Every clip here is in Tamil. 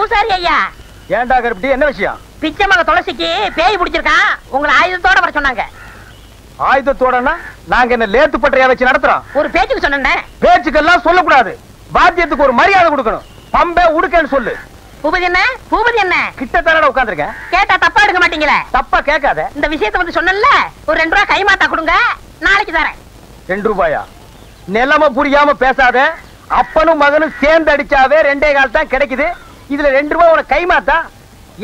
பூசாரி ஐயா. ஏன்டா கருப்பட்டி, என்ன விஷயம்? பிச்சைமக துளசிக்கு பேய் பிடிச்சிருக்கான், உங்களை ஆயுதத்தோட வர சொன்னாங்க. ஆயுதத்தோடனா நாங்க என்ன லேத்து பட்டறையா வச்சு நடத்துறோம்? ஒரு பேச்சுக்கு சொன்னேன். பேச்சுக்கெல்லாம் சொல்லக்கூடாது, வாத்தியத்துக்கு ஒரு மரியாதை கொடுக்கணும். பம்பே உடுக்கன்னு சொல்லு. பூபதி என்ன? பூபதி என்ன? கிட்ட தரடா உட்கார்ந்திருக்கேன். கேட்டா தப்பா எடுக்க மாட்டீங்களே? தப்பா கேட்காத. இந்த விஷயத்தை வந்து சொன்னல, ஒரு 2 ரூபாய் கைமாத்தா கொடுங்க, நாளைக்கு தரேன். 2 ரூபாயா? நிலைமை புரியாம பேசாத. அப்பனும் மகனும் சேர்ந்து அடிச்சாவே 2 கால் தான் கிடைக்குது. இதுல 2 ரூபாய் உனக்கு கைமாத்தா?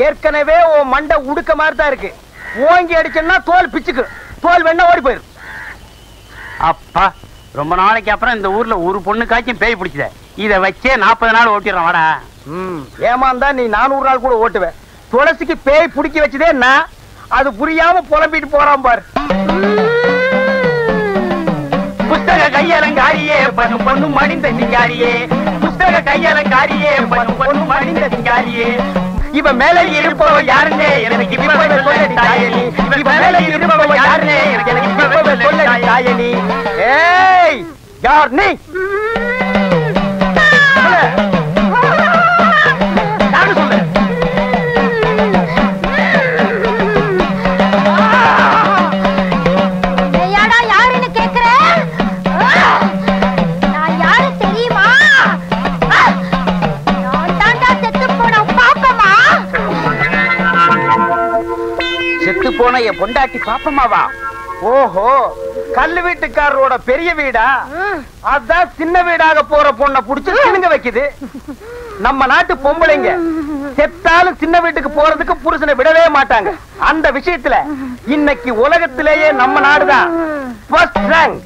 ஏற்கனவே உன் மண்டை உடுக்க மாதிரி தான் இருக்கு. ஓங்கி அடிச்சேன்னா தோல் பிச்சுக்கு, தோல் வேணா ஓடி போயிரு. அப்பா, ரொம்ப நாளைக்கு அப்புறம் இந்த ஊர்ல ஒரு பொண்ணுக்காச்சும் பேய் பிடிச்சத. இத வச்சே 40 நாள் ஓட்டிடுறோம். வாடா. ஏமாந்தா நீ 400 நாள் கூட ஓட்டுவேன். துளசிக்கு பேய் பிடிக்க வச்சதே நான். அது புரியாம புலம்பிட்டு போறான் பாரு. புஸ்தக கையலங்காரியே பண்ணும் பொண்ணும் மடிந்த சிங்காரியே, புஸ்தக கையலங்காரியே பண்ணும் பொண்ணும் மடிந்த சிங்காரியே, இவ மேல இருப்பவ யாருன்னே எனக்கு இப்பவே சொல்ல தாயனி, இவ மேல இருப்பவ யாருன்னே எனக்கு இப்பவே சொல்ல தாயனி. ஏய், யார் நீ? போன என் பொண்டாட்டி பாப்பமாவா? ஓஹோ, கல்லு வீட்டுக்காரரோட பெரிய வீடா? அதான் சின்ன வீடாக போற பொண்ணை புடிச்சு சினுங்க வைக்குது. நம்ம நாட்டு பொம்பளைங்க செத்தாலும் சின்ன வீட்டுக்கு போறதுக்கு புருஷனை விடவே மாட்டாங்க. அந்த விஷயத்துல இன்னைக்கு உலகத்திலேயே நம்ம நாடுதான் ஃபர்ஸ்ட் ரேங்க்.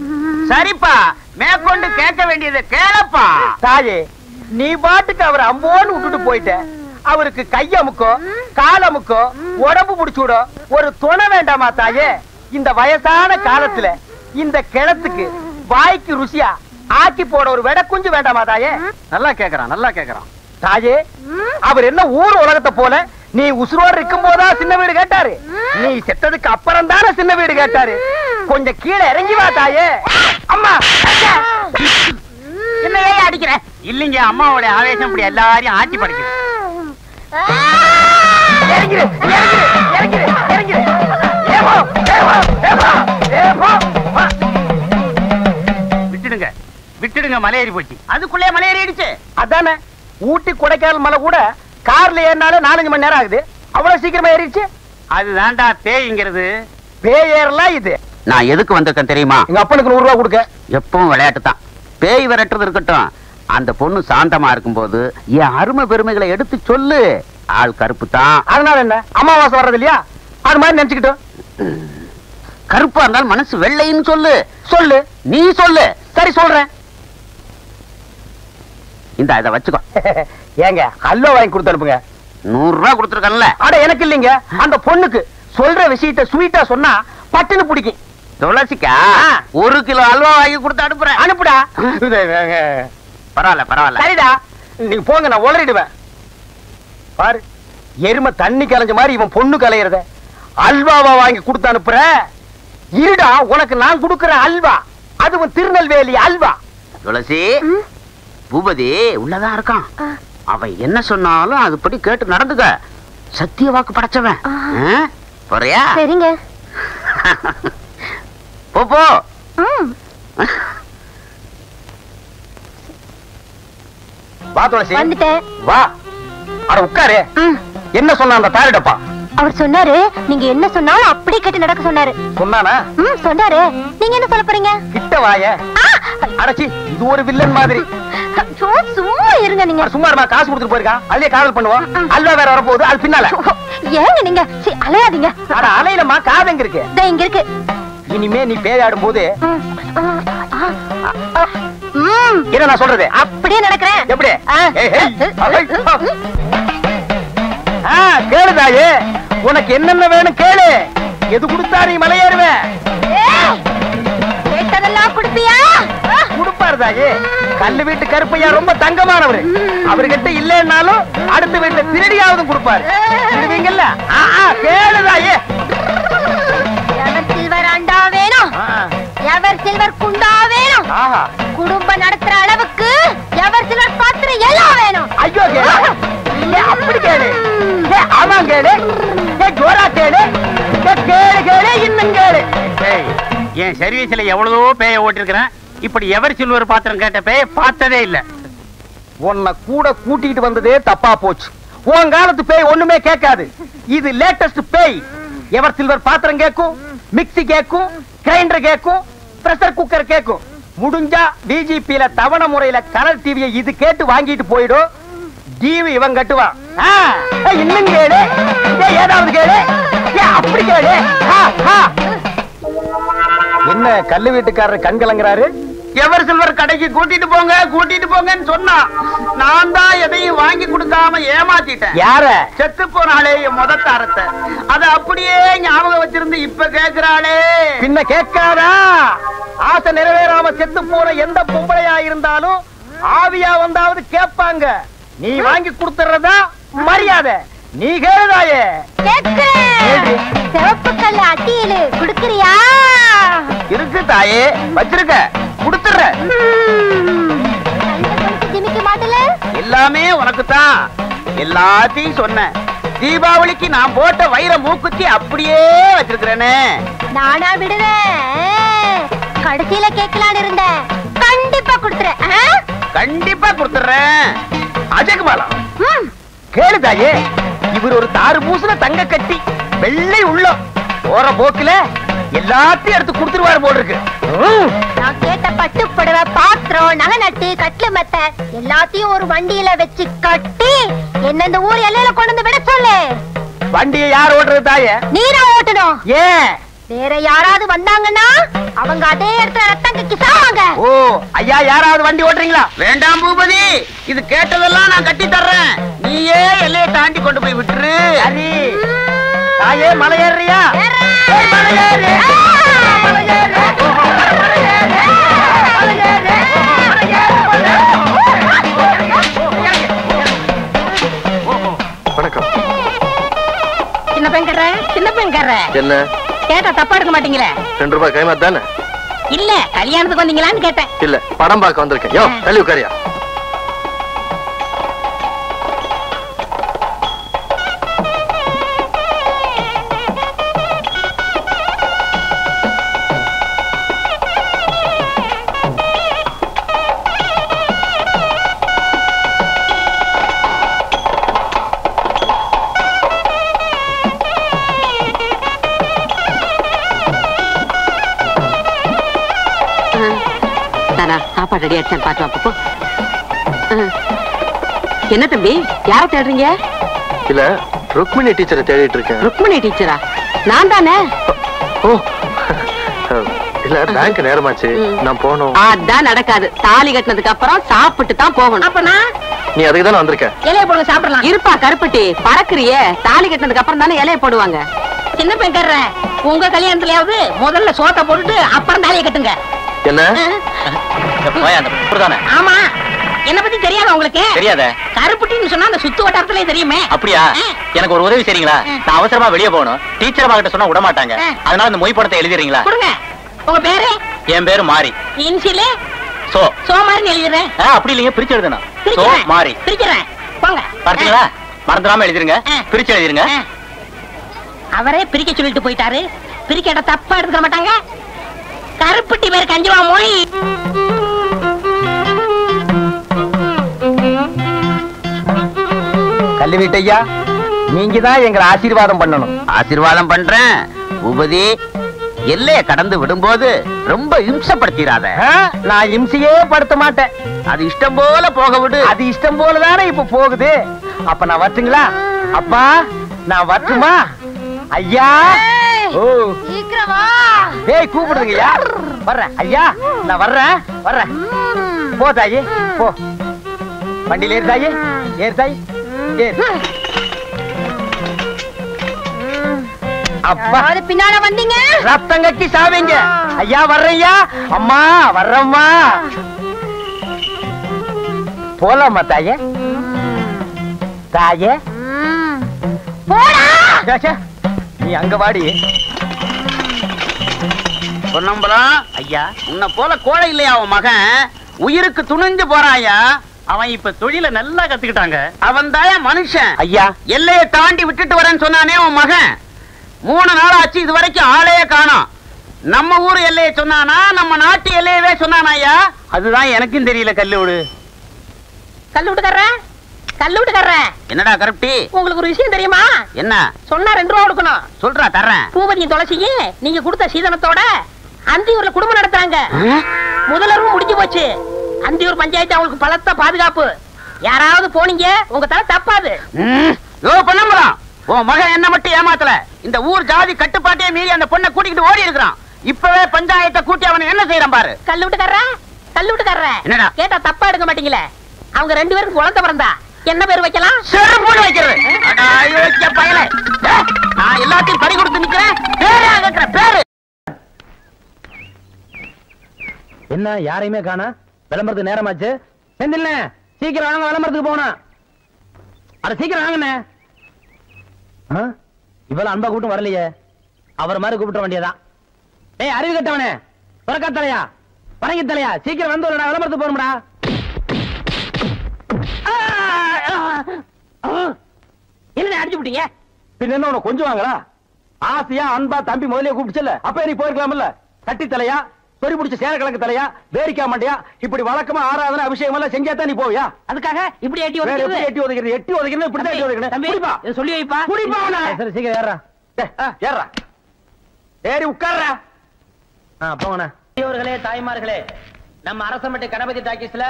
சரிப்பா, மேற்கொண்டு கேட்க வேண்டியதை கேளப்பா. தாயே, நீ பாட்டுக்கு அவர் அம்போன்னு விட்டுட்டு போயிட்ட. அவருக்கு கையமுக்கோ காலமுக்கோ உடம்பு புடிச்சுடோ ஒரு துணை வேண்டாமா தாயே? இந்த வயசான காலத்துல இந்த கிணத்துக்கு வாய்க்கு ருசியா ஆக்கி போட ஒரு வெட குஞ்சு வேண்டாமா தாயே? நல்லா கேக்குறான், நல்லா கேக்குறான். தாயே, அவர் என்ன ஊர் உலகத்தை போல நீ உசுரோடு இருக்கும் போதா சின்ன வீடு கேட்டாரு? நீ செத்ததுக்கு அப்புறம் தானே சின்ன வீடு கேட்டாரு. கொஞ்சம் கீழே இறங்கி வா தாயே. அம்மா, என்ன அடிக்கிற? இல்லைங்க, அம்மாவோட ஆவேசம் இப்படி எல்லாரையும் ஆட்சி படிக்குது. விட்டுடுங்க, விட்டுடுங்க, மலையேறி போச்சு. அதுக்குள்ளே மலையேறிடுச்சு. அதானே, ஊட்டி கொடைக்கானல் மலை கூட கார்ல ஏறினாலே 4-5 மணி நேரம் ஆகுது. அவ்வளவு சீக்கிரமா ஏறிடுச்சு. அதுதான்டா பேய்ங்கிறது. பேய் ஏறலாம் இது. நான் எதுக்கு வந்திருக்கேன் தெரியுமா? எங்க அப்பனுக்கு 100 ரூபாய் கொடுக்க. எப்பவும் விளையாட்டு தான். பேய் விரட்டுறது இருக்கட்டும், அந்த பொண்ணு சாந்தமா இருக்கும்போது என் அருமை பெருமைகளை எடுத்து சொல்லு. ஆள் கருப்பு தான், அதனால என்ன? அமாவாசை வர்றது இல்லையா? அது மாதிரி நினைச்சுக்கிட்டோம். கருப்பா இருந்தாலும் மனசு வெள்ளைன்னு சொல்லு. சொல்லு, நீ சொல்லு. சரி சொல்றேன். இந்த இதை வச்சுக்கோ. ஏங்க, அல்வா வாங்கி கொடுத்து அனுப்புங்க. 100 ரூபாய் கொடுத்துருக்கல. அட, எனக்கு இல்லைங்க, அந்த பொண்ணுக்கு. சொல்ற விஷயத்தை ஸ்வீட்டா சொன்னா பட்டுன்னு பிடிக்கும். துளசிக்கா 1 கிலோ அல்வா வாங்கி கொடுத்து அனுப்புறேன். அனுப்புடா. பரவாயில்ல, பரவாயில்ல. சரிடா, நீங்க போங்க, நான் உளறிடுவேன். பாரு, எருமை தண்ணி கலைஞ்ச மாதிரி இவன் பொண்ணு கலையிறத அல்வாவா வாங்கி கொடுத்து அனுப்புற. இருடா, உனக்கு நான் கொடுக்கிற அல்வா, அதுவும் திருநெல்வேலி அல்வா. துளசி, பூபதி உள்ளதான் இருக்கான். அவன் என்ன சொன்னாலும் அதுபடி கேட்டு நடந்துக்க. சத்திய வாக்கு படைச்சவன். போறியா? சரிங்க. போ. வா துளசி, வந்துட்டேன். வா. அட உட்காரு. என்ன சொன்ன அந்த தாரிடப்பா? அவர் சொன்னாரு, நீங்க என்ன சொன்னாலும் அப்படியே கேட்டு நடக்க சொன்னாரு. சொன்னானா? சொன்னாரு. நீங்க என்ன சொல்ல போறீங்க? கிட்ட வாயே. அடச்சி, இது ஒரு வில்லன் மாதிரி. சும்மா இருங்க. நீங்க சும்மா இருமா, காசு கொடுத்துட்டு போயிருக்கான். அதுலயே காதல் பண்ணுவோம். அல்வா வேற வரப்போகுது, அது பின்னால. ஏங்க நீங்க அலையாதீங்க. அட அலையிலமா, காது எங்க இருக்கு? இங்க இருக்கு. இனிமே நீ பேயாடும் போது என்ன நான் சொல்றது அப்படியே நடக்கிறேன். எப்படி? கேளுதாயே, உனக்கு என்னென்ன வேணும் கேளு. எது கொடுத்தா நீ மலையேறுவே? கேட்டதெல்லாம் கொடுப்பியா? கொடுப்பாரு தாயே. கல்லு வீட்டு கருப்பையா ரொம்ப தங்கமானவரு. அவர்கிட்ட இல்லைன்னாலும் அடுத்த வீட்டுல திருடியாவது கொடுப்பாரு. திருடுவீங்கல்ல? கேளுதாயே. எவர் சில்வர் அண்டா வேணும், எவர் சில்வர் குண்டா வேணும், குடும்பம் நடத்துற அளவுக்கு எவர் சில்வர் பாத்திரம் எல்லாம் வேணும். ஐயோ, அப்படி என் சர்வீஸ்ல எவ்வளவோ பேய ஓட்டிருக்கிறேன். இப்படி எவர் சில்வர் பாத்திரம் கேட்ட பேய பார்த்ததே இல்ல. உன்னை கூட கூட்டிட்டு வந்ததே தப்பா போச்சு. உன் காலத்து பேய் ஒண்ணுமே கேட்காது. இது லேட்டஸ்ட் பேய். எவர் சில்வர் பாத்திரம் கேட்கும், மிக்ஸி கேட்கும், கிரைண்டர் கேட்கும், பிரஷர் குக்கர் கேட்கும். முடிஞ்சா டிஜிபில தவணை முறையில கலர் டிவியை இது கேட்டு வாங்கிட்டு போயிடும். டிவி இவன் கட்டுவான். இன்னும் கேளு, ஏதாவது கேளு, அப்படி கேளு. என்ன கல்லு வீட்டுக்காரர் கண் கலங்குறாரு? எவர் சில்வர் கடைக்கு கூட்டிட்டு போங்கன்னு சொன்னா நான் தான் எதையும் வாங்கி கொடுக்காம ஏமாத்திட்டேன். யார? செத்து போனாலே என் முதத்தாரத்தை அத அப்படியே ஞாபகம் வச்சிருந்து இப்ப கேக்குறாளே. பின்ன கேட்காதா? ஆசை நிறைவேறாம செத்து போற எந்த பொம்பளையா இருந்தாலும் ஆவியா வந்தாவது கேட்பாங்க. நீ வாங்கி கொடுத்துறதா மரியாதை. நீ கேளுதாயே. சிவப்பு கல்லு அட்டியலு குடுக்கறியா? இருக்கு தாயே, வச்சிருக்க, குடுத்துற. ஜிமிக்க மாட்டல? எல்லாமே உனக்குத்தான். எல்லாத்தையும் சொன்ன. தீபாவளிக்கு நான் போட்ட வைர மூக்குத்தி அப்படியே வச்சிருக்கிறேனே. நானா விடுவேன்? கடைசியில கேட்கலான்னு இருந்தேன். கண்டிப்பா குடுத்துறேன். கண்டிப்பா கொடுத்துறேன். அஜகுமாலா கேளு தாயே. இவர் ஒரு தாறு பூசுன தங்க கட்டி, வெள்ளை உள்ளம். போற போக்குல எல்லாத்தையும் எடுத்து கொடுத்துருவாரு போல இருக்கு. நான் கேட்ட பட்டு புடவை, பாத்திரம், நகை நட்டு, கட்லு மெத்த எல்லாத்தையும் ஒரு வண்டியில வச்சு கட்டி என்ன இந்த ஊர் எல்லையில கொண்டு வந்து விட சொல்லு. வண்டியை யார் ஓட்டுறது தாயே? நீதான் ஓட்டணும். ஏன்? வேற யாராவது வந்தாங்கன்னா அவங்க அதே இடத்துல ரத்தம் கக்கி சாவாங்க. ஓ ஐயா, யாராவது வண்டி ஓட்டுறீங்களா? வேண்டாம் பூபதி, இது கேட்டதெல்லாம் நான் கட்டி தர்றேன். நீயே எல்லையை தாண்டி கொண்டு போய் விட்டுரு. சரி தாயே, மலை ஏறியா? வணக்கம். சின்ன பெண்கற என்ன கேட்டா தப்பா எடுக்க மாட்டீங்களே? 2 ரூபாய் கைமாத் தானே? இல்ல கல்யாணத்துக்கு வந்தீங்களான்னு கேட்டேன். இல்ல, படம் பார்க்க வந்திருக்கேன். யோ தள்ளி உட்காரியா. சாப்பாடு ரெடி ஆச்சு, பாத்து வாப்போ. என்ன தம்பி, யார தேடுறீங்க? இல்ல, ருக்மிணி டீச்சரை தேடிட்டு இருக்கேன். ருக்மிணி டீச்சரா? நான் தானே. ஓ இல்ல, பேங்க் நேரமாச்சு, நான் போகணும். அதான் நடக்காது. தாலி கட்டினதுக்கு அப்புறம் சாப்பிட்டு தான் போகணும். அப்பனா நீ அதுக்கு தானே வந்திருக்க? இலைய போடுங்க, சாப்பிடலாம். இருப்பா கருப்பட்டி, பறக்குறியே. தாலி கட்டினதுக்கு அப்புறம் தானே இலைய போடுவாங்க. சின்ன பெண்கற, உங்க கல்யாணத்துலயாவது முதல்ல சோத்த போட்டுட்டு அப்புறம் தாலியை கட்டுங்க. என்ன? ஆமா, என்ன பத்தி தெரியாத உங்களுக்கு? தெரியாத. கருப்புட்டின்னு சொன்னா அந்த சுத்து வட்டாரத்திலே தெரியுமே. அப்படியா? எனக்கு ஒரு உதவி செய்றீங்களா? நான் அவசரமா வெளியே போகணும். டீச்சர் கிட்ட சொன்னா விட மாட்டாங்க. அதனால இந்த மொய் படத்தை எழுதிறீங்களா? கொடுங்க. உங்க பேரு? என் பேரு மாரி. இன்சிலே சோ சோமாரின்னு எழுதிறேன். அப்படி இல்லைங்க, பிரிச்சு எழுதுனா. சோ மாரி பிரிக்கிறேன். போங்க. பார்த்தீங்களா? மறந்துடாம எழுதிருங்க, பிரிச்சு எழுதிருங்க. அவரே பிரிக்க சொல்லிட்டு போயிட்டாரு. பிரிக்கட்ட தப்பா எடுத்துக்க மாட்டாங்க. கருப்பட்டி பேர் கஞ்சிவா மொழி. கல்லு வீட்டையா, நீங்க தான் எங்களை ஆசீர்வாதம் பண்ணணும். ஆசீர்வாதம் பண்றேன். உபதி, எல்லைய கடந்து விடும்போது ரொம்ப இம்சப்படுத்திடாத. நான் இம்சையே படுத்த மாட்டேன். அது இஷ்டம் போல போக விடு. அது இஷ்டம் போலதானே இப்ப போகுது. அப்ப நான் வரட்டுங்களா? அப்பா நான் வரட்டுமா? ஐயா, ஓ சீக்கிரம் வா. டேய் கூப்பிடுங்கய்யா. வர்றேன் ஐயா, நான் வர்றேன். போ தாயி, போ. வண்டியில ஏறு தாயி, ஏறு தாயி, ஏறு. அப்பா, பின்னால வந்தீங்க ரத்தம் கட்டி சாவீங்க. ஐயா வர்றையா. அம்மா வர்றம்மா. போலாமா தாயே? தாயே போடா. நீ அங்க வாடி. பொன்னம்பலம் ஐயா, உன்னை போல கோழை இல்லையா அவன் மகன்? உயிருக்கு துணிஞ்சு போறாயா. அவன் இப்ப தொழில நல்லா கத்துக்கிட்டாங்க. அவன் தாயா மனுஷன். ஐயா, எல்லையை தாண்டி விட்டுட்டு வரேன்னு சொன்னானே உன் மகன். 3 நாள் ஆச்சு, இது வரைக்கும் ஆளையே காணோம். நம்ம ஊர் எல்லையை சொன்னானா நம்ம நாட்டு எல்லையவே சொன்னானா ஐயா? அதுதான் எனக்கும் தெரியல. கல்லூடு கல்லூட்டுக்கார என்னடா கரெக்டி? உங்களுக்கு ஒரு விஷயம் தெரியுமா? என்ன சொன்னா 2 ரூபா கொடுக்கணும். சொல்றா தர்றேன். பூபதியும் துளசியும் நீங்க கொடுத்த சீதனத்தோட அந்தியூர்ல குடும்பம் நடத்துறாங்க. முதலரும் முடிஞ்சு போச்சு. அந்தியூர் பஞ்சாயத்து அவங்களுக்கு பலத்த பாதுகாப்பு. யாராவது போனீங்க உங்க தலை தப்பாது. பண்ணலாம். உன் மகன் என்ன மட்டும் ஏமாத்தல. இந்த ஊர் ஜாதி கட்டுப்பாட்டையே மீறி அந்த பொண்ணை கூட்டிக்கிட்டு ஓடி இருக்கிறான். இப்பவே பஞ்சாயத்தை கூட்டி அவனை என்ன செய்யறான் பாரு. கல்லூட்டுக்கார என்னடா கேட்டா தப்பா எடுக்க மாட்டீங்களே. அவங்க 2 பேருக்கு குழந்தை பிறந்தா என்ன பேர் வைக்கலாம்? செருப்போடு வைக்கிறது. நான் எல்லாத்தையும் பறி கொடுத்து நிக்கிறேன். பேரு என்ன யாரையுமே காணா? விளம்பரத்துக்கு நேரமாச்சு. செந்தில்ல சீக்கிரம் வாங்க, விளம்பரத்துக்கு போகணும். அட சீக்கிரம் வாங்கண்ணே. இவ்வளவு அன்பா கூட்டம் வரலையே. அவர் மாதிரி கூப்பிட வேண்டியதான். ஏய் அறிவு கட்டவனே, புறக்கா தலையா, பரங்கி தலையா, சீக்கிரம் வந்து விளம்பரத்துக்கு போகணும்டா. என்ன அடிச்சு விட்டீங்க? பின்ன என்ன உனக்கு கொஞ்சம் வாங்கலா? ஆசையா அன்பா தம்பி முதலே கூப்பிடுச்சல, அப்ப நீ போயிருக்கலாம்ல. கட்டி தலையா, சொறி பிடிச்ச சேர கலக்கு தலையா, வேரிக்கா மாட்டியா, இப்படி வழக்கமா ஆராதனை அபிஷேகம் எல்லாம் செஞ்சாதான் நீ போவியா? அதுக்காக இப்படி எட்டி ஒதுக்கிறது எட்டி ஒதுக்கிறது இப்படி தான் எட்டி ஒதுக்கணும். சொல்லி வைப்பா. சரி சீக்கிரம் ஏறா ஏறா ஏறி உட்கார்றா. போங்கண்ணா. பெரியவர்களே, தாய்மார்களே, நம்ம அரசமட்டை கணபதி டாக்கீஸ்ல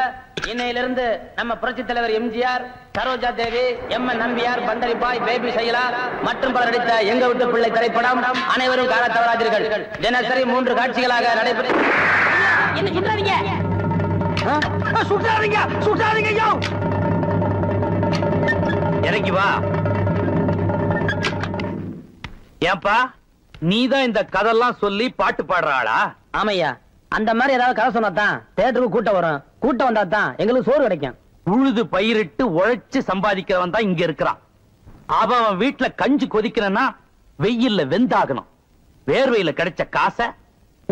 இன்னையிலிருந்து நம்ம புரட்சி தலைவர் எம்ஜிஆர், சரோஜா தேவி, எம்.என். நம்பியார், பந்தரிபாய், பேபி சைலா மற்றும் பலர் நடித்த எங்க வீட்டு பிள்ளை திரைப்படம் அனைவரும் காண தவறாதீர்கள். தினசரி 3 காட்சிகளாக நடைபெறும். என்ன சுட்டாதீங்க, சுட்டாதீங்க, சுட்டாதீங்க. இறங்கி வா. ஏன்பா நீதான் இந்த கதெல்லாம் சொல்லி பாட்டு பாடுற ஆளா? ஆமையா, அந்த மாதிரி ஏதாவது கதை சொன்னாதான் தியேட்டருக்கு கூட்டம் வரும். கூட்டம் வந்தா தான் எங்களுக்கு சோறு கிடைக்கும். உழுது பயிரிட்டு உழைச்சு சம்பாதிக்கிறவன் தான் இங்க இருக்கிறான். அவன் வீட்டுல கஞ்சி கொதிக்கணும்னா வெயில்ல வெந்தாகணும். வேர்வையில கிடைச்ச காசை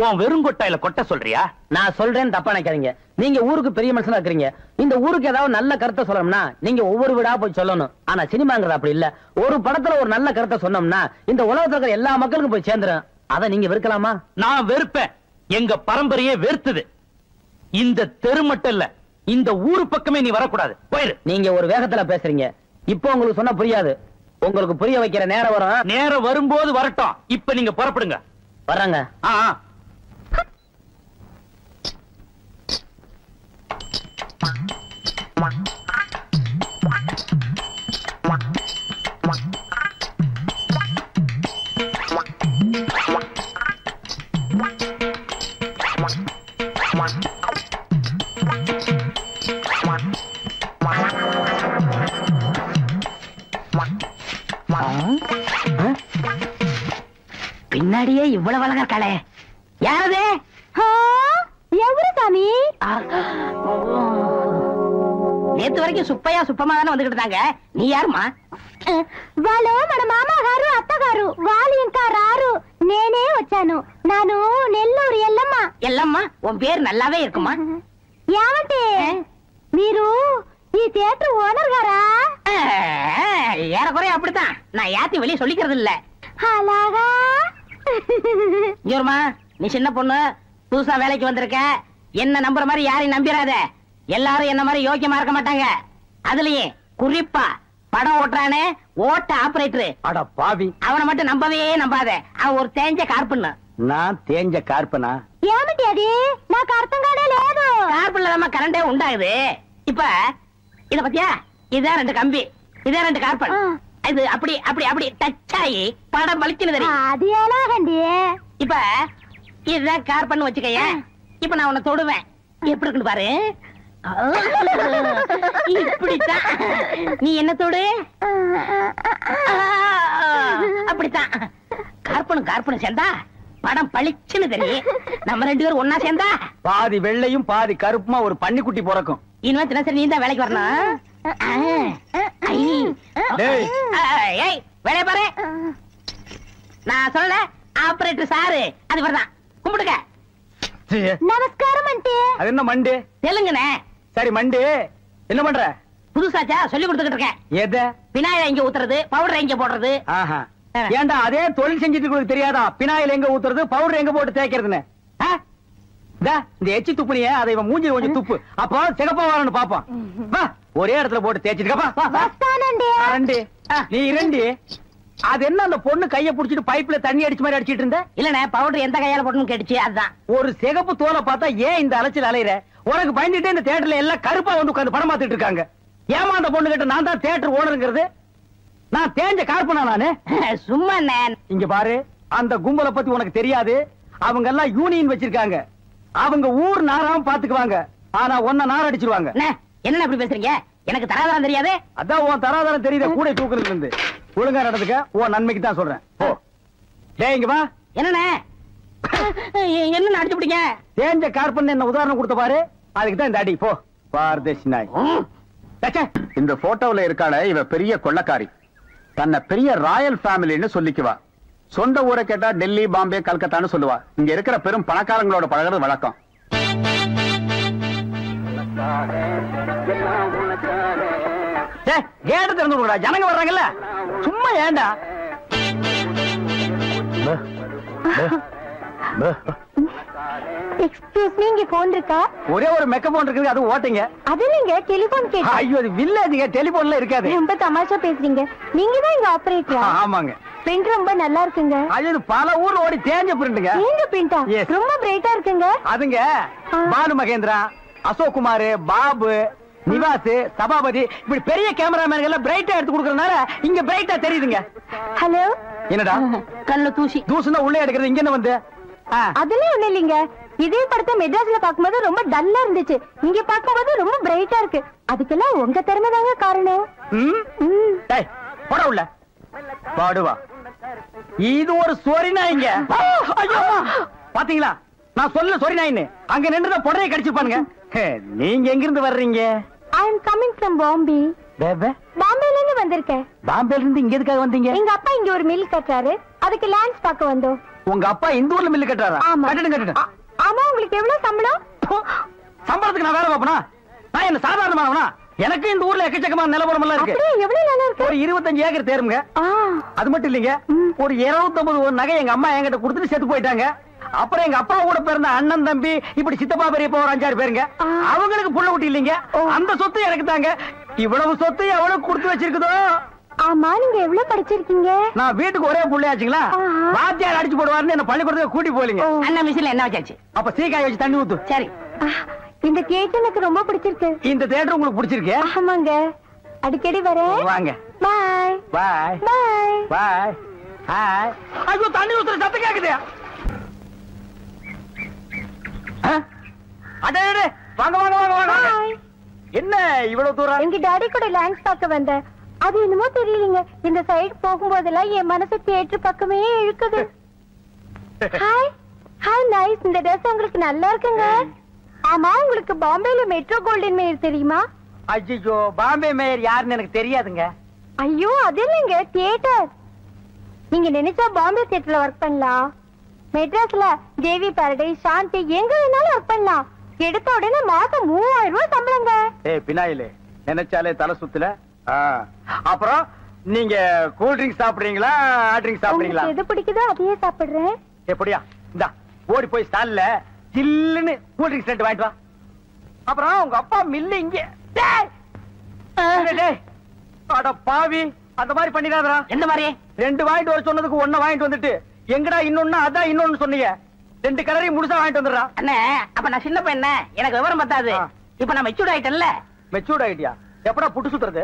உன் வெறுங்கொட்டாயில கொட்ட சொல்றியா? நான் சொல்றேன், தப்பா நினைக்காதீங்க. நீங்க ஊருக்கு பெரிய மனுஷனா இருக்கிறீங்க. இந்த ஊருக்கு ஏதாவது நல்ல கருத்தை சொல்லணும்னா நீங்க ஒவ்வொரு வீடா போய் சொல்லணும். ஆனா சினிமாங்கிறது அப்படி இல்ல. ஒரு படத்துல ஒரு நல்ல கருத்தை சொன்னோம்னா இந்த உலகத்துல இருக்கிற எல்லா மக்களுக்கும் போய் சேர்ந்துரும். அதை நீங்க வெறுக்கலாமா? நான் வெறுப்பேன். எங்க பரம்பரையே வெறுத்தது. இந்த தெரு மட்டும் இல்ல, இந்த ஊரு பக்கமே நீ வரக்கூடாது. போயிரு. நீங்க ஒரு வேகத்துல பேசுறீங்க. இப்போ உங்களுக்கு சொன்னா புரியாது. உங்களுக்கு புரிய வைக்கிற நேரம் வரும். நேரம் வரும்போது வரட்டும். இப்ப நீங்க புறப்படுங்க. வர்றாங்க. பின்னாடியே இவ்வளவு அழகா இருக்காளே, யாரது? எவரு சாமி? நேத்து வரைக்கும் சுப்பையா சுப்பமா தானே வந்துகிட்டு இருந்தாங்க. நீ யாருமா? వాళ్ళు మన మామగారు అత్తగారు వాళ్ళు ఇంకా రారు. నేనే వచ్చాను. నాను నెల్లూరు ఎల్లమ్మ. ఎల్లమ్మ, உன் பேர் நல்லாவே இருக்குமா? ఏమంటే మీరు ఈ థియేటర్ ఓనర్ గారా? ஏறக்குறைய அப்படித்தான். நான் யாத்தையும் வெளியே சொல்லிக்கிறது இல்ல. అలాగా? ஜோர்மா, நீ சின்ன பொண்ணு, புதுசா வேலைக்கு வந்திருக்க. என்ன நம்புற மாதிரி யாரையும் நம்பிராத. எல்லாரும் என்ன மாதிரி யோக்கியமா இருக்க மாட்டாங்க. அதுலயே குறிப்பா படம் ஓட்டுறானே ஓட்ட ஆபரேட்டர், அட பாவி, அவனை மட்டும் நம்பவே நம்பாத. அவன் ஒரு தேஞ்ச கார்பன். நான் தேஞ்ச கார்பனா? ఏమిటి అది? నాకు అర్థం కానే లేదు. கார்பன்ல தான் கரண்டே உண்டாகுது. இப்ப இத பத்தியா, இதான் 2 கம்பி, இதான் 2 கார்பன். இது அப்படி அப்படி அப்படி டச் ஆகி படம் பளிச்சுன்னு தெரியும். అది ఎలాగండి? இப்ப இதுதான் கார்பன் வச்சுக்கைய. இப்ப நான் உன்னை தொடுவேன், எப்படி இருக்குன்னு பாரு. இப்படித்தான். நீ என்ன தொடு? அப்படித்தான். கார்பனும் கார்பனும் சேர்ந்தா படம் பளிச்சுன்னு தெரியும். நம்ம 2 பேரும் ஒன்னா சேர்ந்தா பாதி வெள்ளையும் பாதி கருப்புமா ஒரு பன்னிக்குட்டி பிறக்கும். இனிமே தினசரி நீ தான் வேலைக்கு வரணும். வேலைய பாரு. நான் சொல்லல, ஆபரேட்டர் சாரு அது வரதான். கும்பிடுங்க. நமஸ்காரம் ஆண்டி. அது என்ன மண்டே? தெலுங்குனே. சரி மண்டே, என்ன பண்ற? புதுசாச்சா சொல்லி கொடுத்துக்கிட்டு இருக்கேன். எதை? விநாயகர் இங்க ஊத்துறது, பவுடர் இங்க போடுறது. ஏண்டா அதே தொழில் செஞ்சுட்டு உங்களுக்கு தெரியாதா பினாயில் எங்க ஊத்துறது பவுடர் எங்க போட்டு தேய்க்கிறதுன்னு இந்த எச்சி துப்புனிய அதை இவன் மூஞ்சி கொஞ்சம் துப்பு அப்போ சிகப்பா வரணும் பாப்பான் ஒரே இடத்துல போட்டு தேய்ச்சிட்டு நீ இரண்டு அது என்ன அந்த பொண்ணு கைய புடிச்சிட்டு பைப்ல தண்ணி அடிச்ச மாதிரி அடிச்சிட்டு இருந்த இல்லனே பவுடர் எந்த கையால போடணும் கேட்டுச்சு அதுதான் ஒரு சிகப்பு தோலை பார்த்தா ஏன் இந்த அலைச்சல் அலையிற உனக்கு பயந்துட்டு இந்த தியேட்டர்ல எல்லாம் கருப்பா வந்து உட்கார்ந்து படம் பார்த்துட்டு இருக்காங்க ஏமா அந்த பொண்ணு கிட்ட நான் தான் தியேட்டர் ஓனருங்கிறது நான் தேஞ்ச கார்பனா நானு சும்மா இங்க பாரு அந்த கும்பலை பத்தி உனக்கு தெரியாது அவங்க எல்லாம் யூனியன் வச்சிருக்காங்க அவங்க ஊர் நாராம பாத்துக்குவாங்க ஆனா ஒன்ன நார் அடிச்சிருவாங்க என்ன அப்படி பேசுறீங்க எனக்கு தராதரம் தெரியாது அதான் உன் தராதரம் தெரியுத கூட தூக்குறதுல இருந்து ஒழுங்கா நடந்துக்க உன் நன்மைக்கு தான் சொல்றேன் போ டேய் இங்க வா என்னண்ணே என்ன அடிச்சு பிடிங்க தேஞ்ச கார்பன் என்ன உதாரணம் கொடுத்த பாரு அதுக்கு தான் இந்த அடி போ பாரதேசி நாய் இந்த போட்டோல இருக்காள இவ பெரிய கொள்ளக்காரி தன்னை பெரிய ராயல் ஃபேமிலின்னு சொல்லிக்குவா சொந்த ஊரை கேட்டா டெல்லி பாம்பே கல்கத்தான்னு சொல்லுவா இங்க இருக்கிற பெரும் பணக்காரங்களோட பழகிறது வழக்கம் கேட்டு திறந்து விடுடா ஜனங்க வர்றாங்கல்ல சும்மா ஏண்டா எக்ஸ்கியூஸ் மீ இங்க போன் இருக்கா ஒரே ஒரு மெக்க போன் இருக்குது அது ஓட்டுங்க அது நீங்க டெலிபோன் கேட்டா ஐயோ அது வில்லேஜ்ங்க டெலிபோன்ல இருக்காது ரொம்ப தமாஷா பேசுறீங்க நீங்க தான் இங்க ஆபரேட்டரா ஆமாங்க பிரிண்ட் ரொம்ப நல்லா இருக்குங்க அது பல ஊர்ல ஓடி தேஞ்ச பிரிண்ட்ங்க தேஞ்ச பிரிண்டா ரொம்ப பிரைட்டா இருக்குங்க அதுங்க பானு மகேந்திரா அசோக் குமார் பாபு நிவாஸ் சபாபதி இப்படி பெரிய கேமராமேன் எல்லாம் பிரைட்டா எடுத்து கொடுக்கறதுனால இங்க பிரைட்டா தெரியுதுங்க ஹலோ என்னடா கல்ல தூசி தூசுனா உள்ளே எடுக்கிறது இங்க என்ன வந்து அதெல்லாம் ஒண்ணு இல்லைங்க இதே படத்தை மெட்ராஸ்ல பாக்கும்போது ரொம்ப டல்லா இருந்துச்சு இங்க பாக்கும்போது ரொம்ப பிரைட்டா இருக்கு அதுக்கெல்லாம் உங்க திறமை தாங்க காரணம் போட உள்ள பாடுவா இது ஒரு சொரி நாய்ங்க பாத்தீங்களா நான் சொல்ல சொரி நாயின்னு அங்க நின்று பொடையை கடிச்சுப்பானுங்க நீங்க எங்க இருந்து வர்றீங்க ஐ அம் கமிங் ஃப்ரம் பாம்பே பாம்பேல இருந்து வந்திருக்கேன் பாம்பேல இருந்து இங்க எதுக்காக வந்தீங்க எங்க அப்பா இங்க ஒரு மில் கட்டுறாரு அதுக்கு லேண்ட்ஸ் பார்க்க வந்தோம் உங்க அப்பா இந்த ஊர்ல மில் கட்டுறாரா கட்டிட்டு ஆமா உங்களுக்கு எவ்வளவு சம்பளம் சம்பளத்துக்கு நான் வேலை பார்ப்பனா நான் என்ன சாதாரணமானவனா எனக்கு இந்த ஊர்ல எக்கச்சக்கமான நிலவரம் எல்லாம் இருக்கு எவ்வளவு நல்லா இருக்கு ஒரு 25 ஏக்கர் தேருங்க அது மட்டும் இல்லைங்க ஒரு 250 நகை எங்க அம்மா என்கிட்ட கொடுத்துட்டு செத்து போயிட்டாங்க அப்புறம் எங்க அப்பா கூட பிறந்த அண்ணன் தம்பி இப்படி சித்தப்பா பெரியப்பா ஒரு 5-6 பேருங்க அவங்களுக்கு புள்ள குட்டி இல்லைங்க அந்த சொத்து எனக்கு தாங்க இவ்வளவு சொத்து எவ்வளவு கொடுத்து வச்சிருக்குதோ ஆமா நீங்க எவ்வளவு படிச்சிருக்கீங்க நான் வீட்டுக்கு ஒரே புள்ளையாச்சுங்களா வாத்தியார் அடிச்சு போடுவாருன்னு என்ன பள்ளிக்கூடத்துக்கு கூட்டி போலீங்க அண்ணா மிஷின்ல என்ன வச்சாச்சு அப்ப சீக்காய் வச்சு தண்ணி ஊத்து சரி இந்த தியேட்டர் எனக்கு ரொம்ப பிடிச்சிருக்கு இந்த தியேட்டர் உங்களுக்கு பிடிச்சிருக்கு ஆமாங்க அடிக்கடி வரேன் வாங்க பாய் பாய் பாய் பாய் ஹாய் ஐயோ தண்ணி ஊத்துற சத்தம் கேக்குது அடே வாங்க வாங்க வாங்க வாங்க என்ன இவ்வளவு தூரம் எங்க டாடி கூட லேண்ட்ஸ் பார்க்க வந்தேன் அது என்னமோ தெரியலங்க இந்த சைடு போகும்போதெல்லாம் என் மனசு தியேட்டர் பக்கமே இழுக்குது ஹாய் ஹாய் நைஸ் இந்த ட்ரெஸ் உங்களுக்கு நல்லா இருக்குங்க ஆமா உங்களுக்கு பாம்பேல மெட்ரோ கோல்டன் மேயர் தெரியுமா ஐயோ பாம்பே மேயர் யாருன்னு எனக்கு தெரியாதுங்க ஐயோ அது இல்லைங்க தியேட்டர் நீங்க நினைச்சா பாம்பே தியேட்டர்ல ஒர்க் பண்ணலாம் மெட்ராஸ்ல தேவி பாரடைஸ் சாந்தி எங்க வேணாலும் ஒர்க் பண்ணலாம் எடுத்த உடனே மாசம் 3000 ரூபாய் சம்பளங்க பினாயிலே நினைச்சாலே தலை சுத்துல அப்புறம் நீங்க கூல் ட்ரிங்க் சாப்பிடுறீங்களா ஹாட் ட்ரிங்க் சாப்பிடுறீங்களா எது பிடிக்குதோ அதையே சாப்பிடுறேன் எப்படியா இந்தா ஓடி போய் ஸ்டால்ல ஜில்லுன்னு கூல் ட்ரிங்க்ஸ் ரெண்டு வாங்கிட்டு வா அப்புறம் உங்க அப்பா மில்லு இங்க அட பாவி அந்த மாதிரி பண்ணிடாதடா எந்த மாதிரி 2 வாங்கிட்டு வர சொன்னதுக்கு 1 வாங்கிட்டு வந்துட்டு எங்கடா இன்னொன்னு அதான் இன்னொன்னு சொன்னீங்க 2 கலரையும் முழுசா வாங்கிட்டு வந்துடுறா அண்ணே அப்ப நான் சின்ன பையன் எனக்கு விவரம் பத்தாது இப்ப நான் மெச்சூர்ட் ஆயிட்டேன்ல மெச்சூர்ட் ஆயிட்டியா எப்படா புட்டு சுத்துறது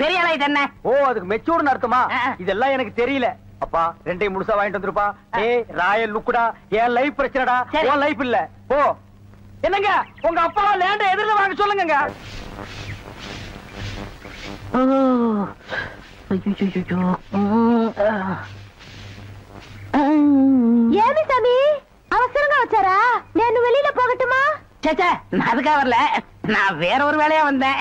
பெரிய ஆள் ஆயிட்டேன் ஓ அதுக்கு மெச்சூர்னு அர்த்தமா இதெல்லாம் எனக்கு தெரியல அப்பா 2 முழுசா வாங்கிட்டு வந்துருப்பா ஏய் ராயல் லுக்குடா என் லைஃப் பிரச்சனைடா உன் லைஃப் இல்ல ஓ என்னங்க உங்க அப்பா லேண்ட எதிரில வாங்க சொல்லுங்க ஏமி சாமி அவசரங்க வச்சாரா நான் வெளியில போகட்டுமா சேச்சே நான் அதுக்காக வரல நான் வேற ஒரு வேலையா வந்தேன்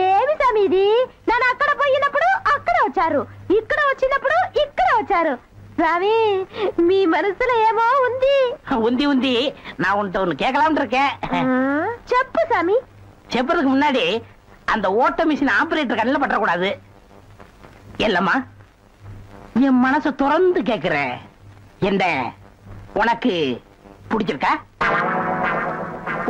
ఏమి సమీది నేను అక్కడ పోయినప్పుడు అక్కడ వచ్చారు ఇక్కడ వచ్చినప్పుడు ఇక్కడ వచ్చారు స్వామి మీ మనసులో ఏమో ఉంది உந்தி உந்தி நான் உன்கிட்ட ஒண்ணு கேட்கலாம்னு இருக்கேன் చెప్పు சாமி செப்பறதுக்கு முன்னாடி அந்த ஓட்ட மிஷின் ஆபரேட்டர் கண்ணில் பற்றக்கூடாது இல்லம்மா, என் மனச திறந்து கேக்குறேன். என்ன உனக்கு பிடிச்சிருக்கா?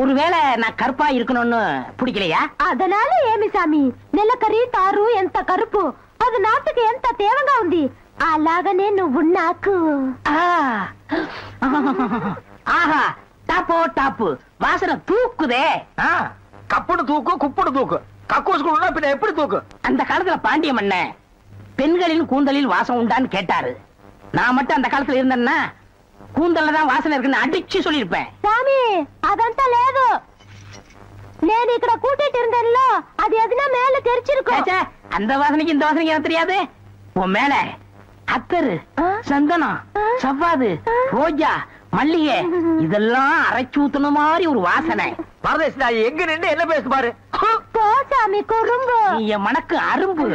ஒருவேளை நான் கருப்பா இருக்கணும்னு பிடிக்கலையா? அதனால ఏమి సామి నెలకరి తారు ఎంత కరుపు అది నాటుకు ఎంత తేవంగా ఉంది అలాగనే నువ్వు నాకు. ஆஹா, டாப்போ டாப்பு, வாசனை தூக்குதே. கப்புடு தூக்கு, குப்புடு தூக்கு, கக்கூசுக்குள்ள பின்ன எப்படி தூக்கு? அந்த காலத்துல பாண்டிய மன்னன் பெண்களின் கூந்தலில் வாசம் உண்டான்னு கேட்டாரு. நான் மட்டும் அந்த காலத்துல இருந்தேன்னா கூந்தல்ல தான் வாசனை இருக்குன்னு அடிச்சு சொல்லிருப்பேன். సామి అదంతా లేదు, నేను ఇక్కడ కూటిட்டு இருந்தேன்ல அது எதுனா மேல தெரிச்சிருக்கும். அந்த வாசனைக்கு இந்த வாசனைக்கு எனக்கு தெரியாது. உன் மேல அத்தரு, சந்தனம், சவ்வாது, ரோஜா, மல்லிகை இதெல்லாம் அரைச்சு ஊத்துன மாதிரி ஒரு வாசனை. பரதேசி எங்க நின்று என்ன பேசு பாரு. போ சாமி குறும்பு. நீ என் மனக்கு அரும்பு,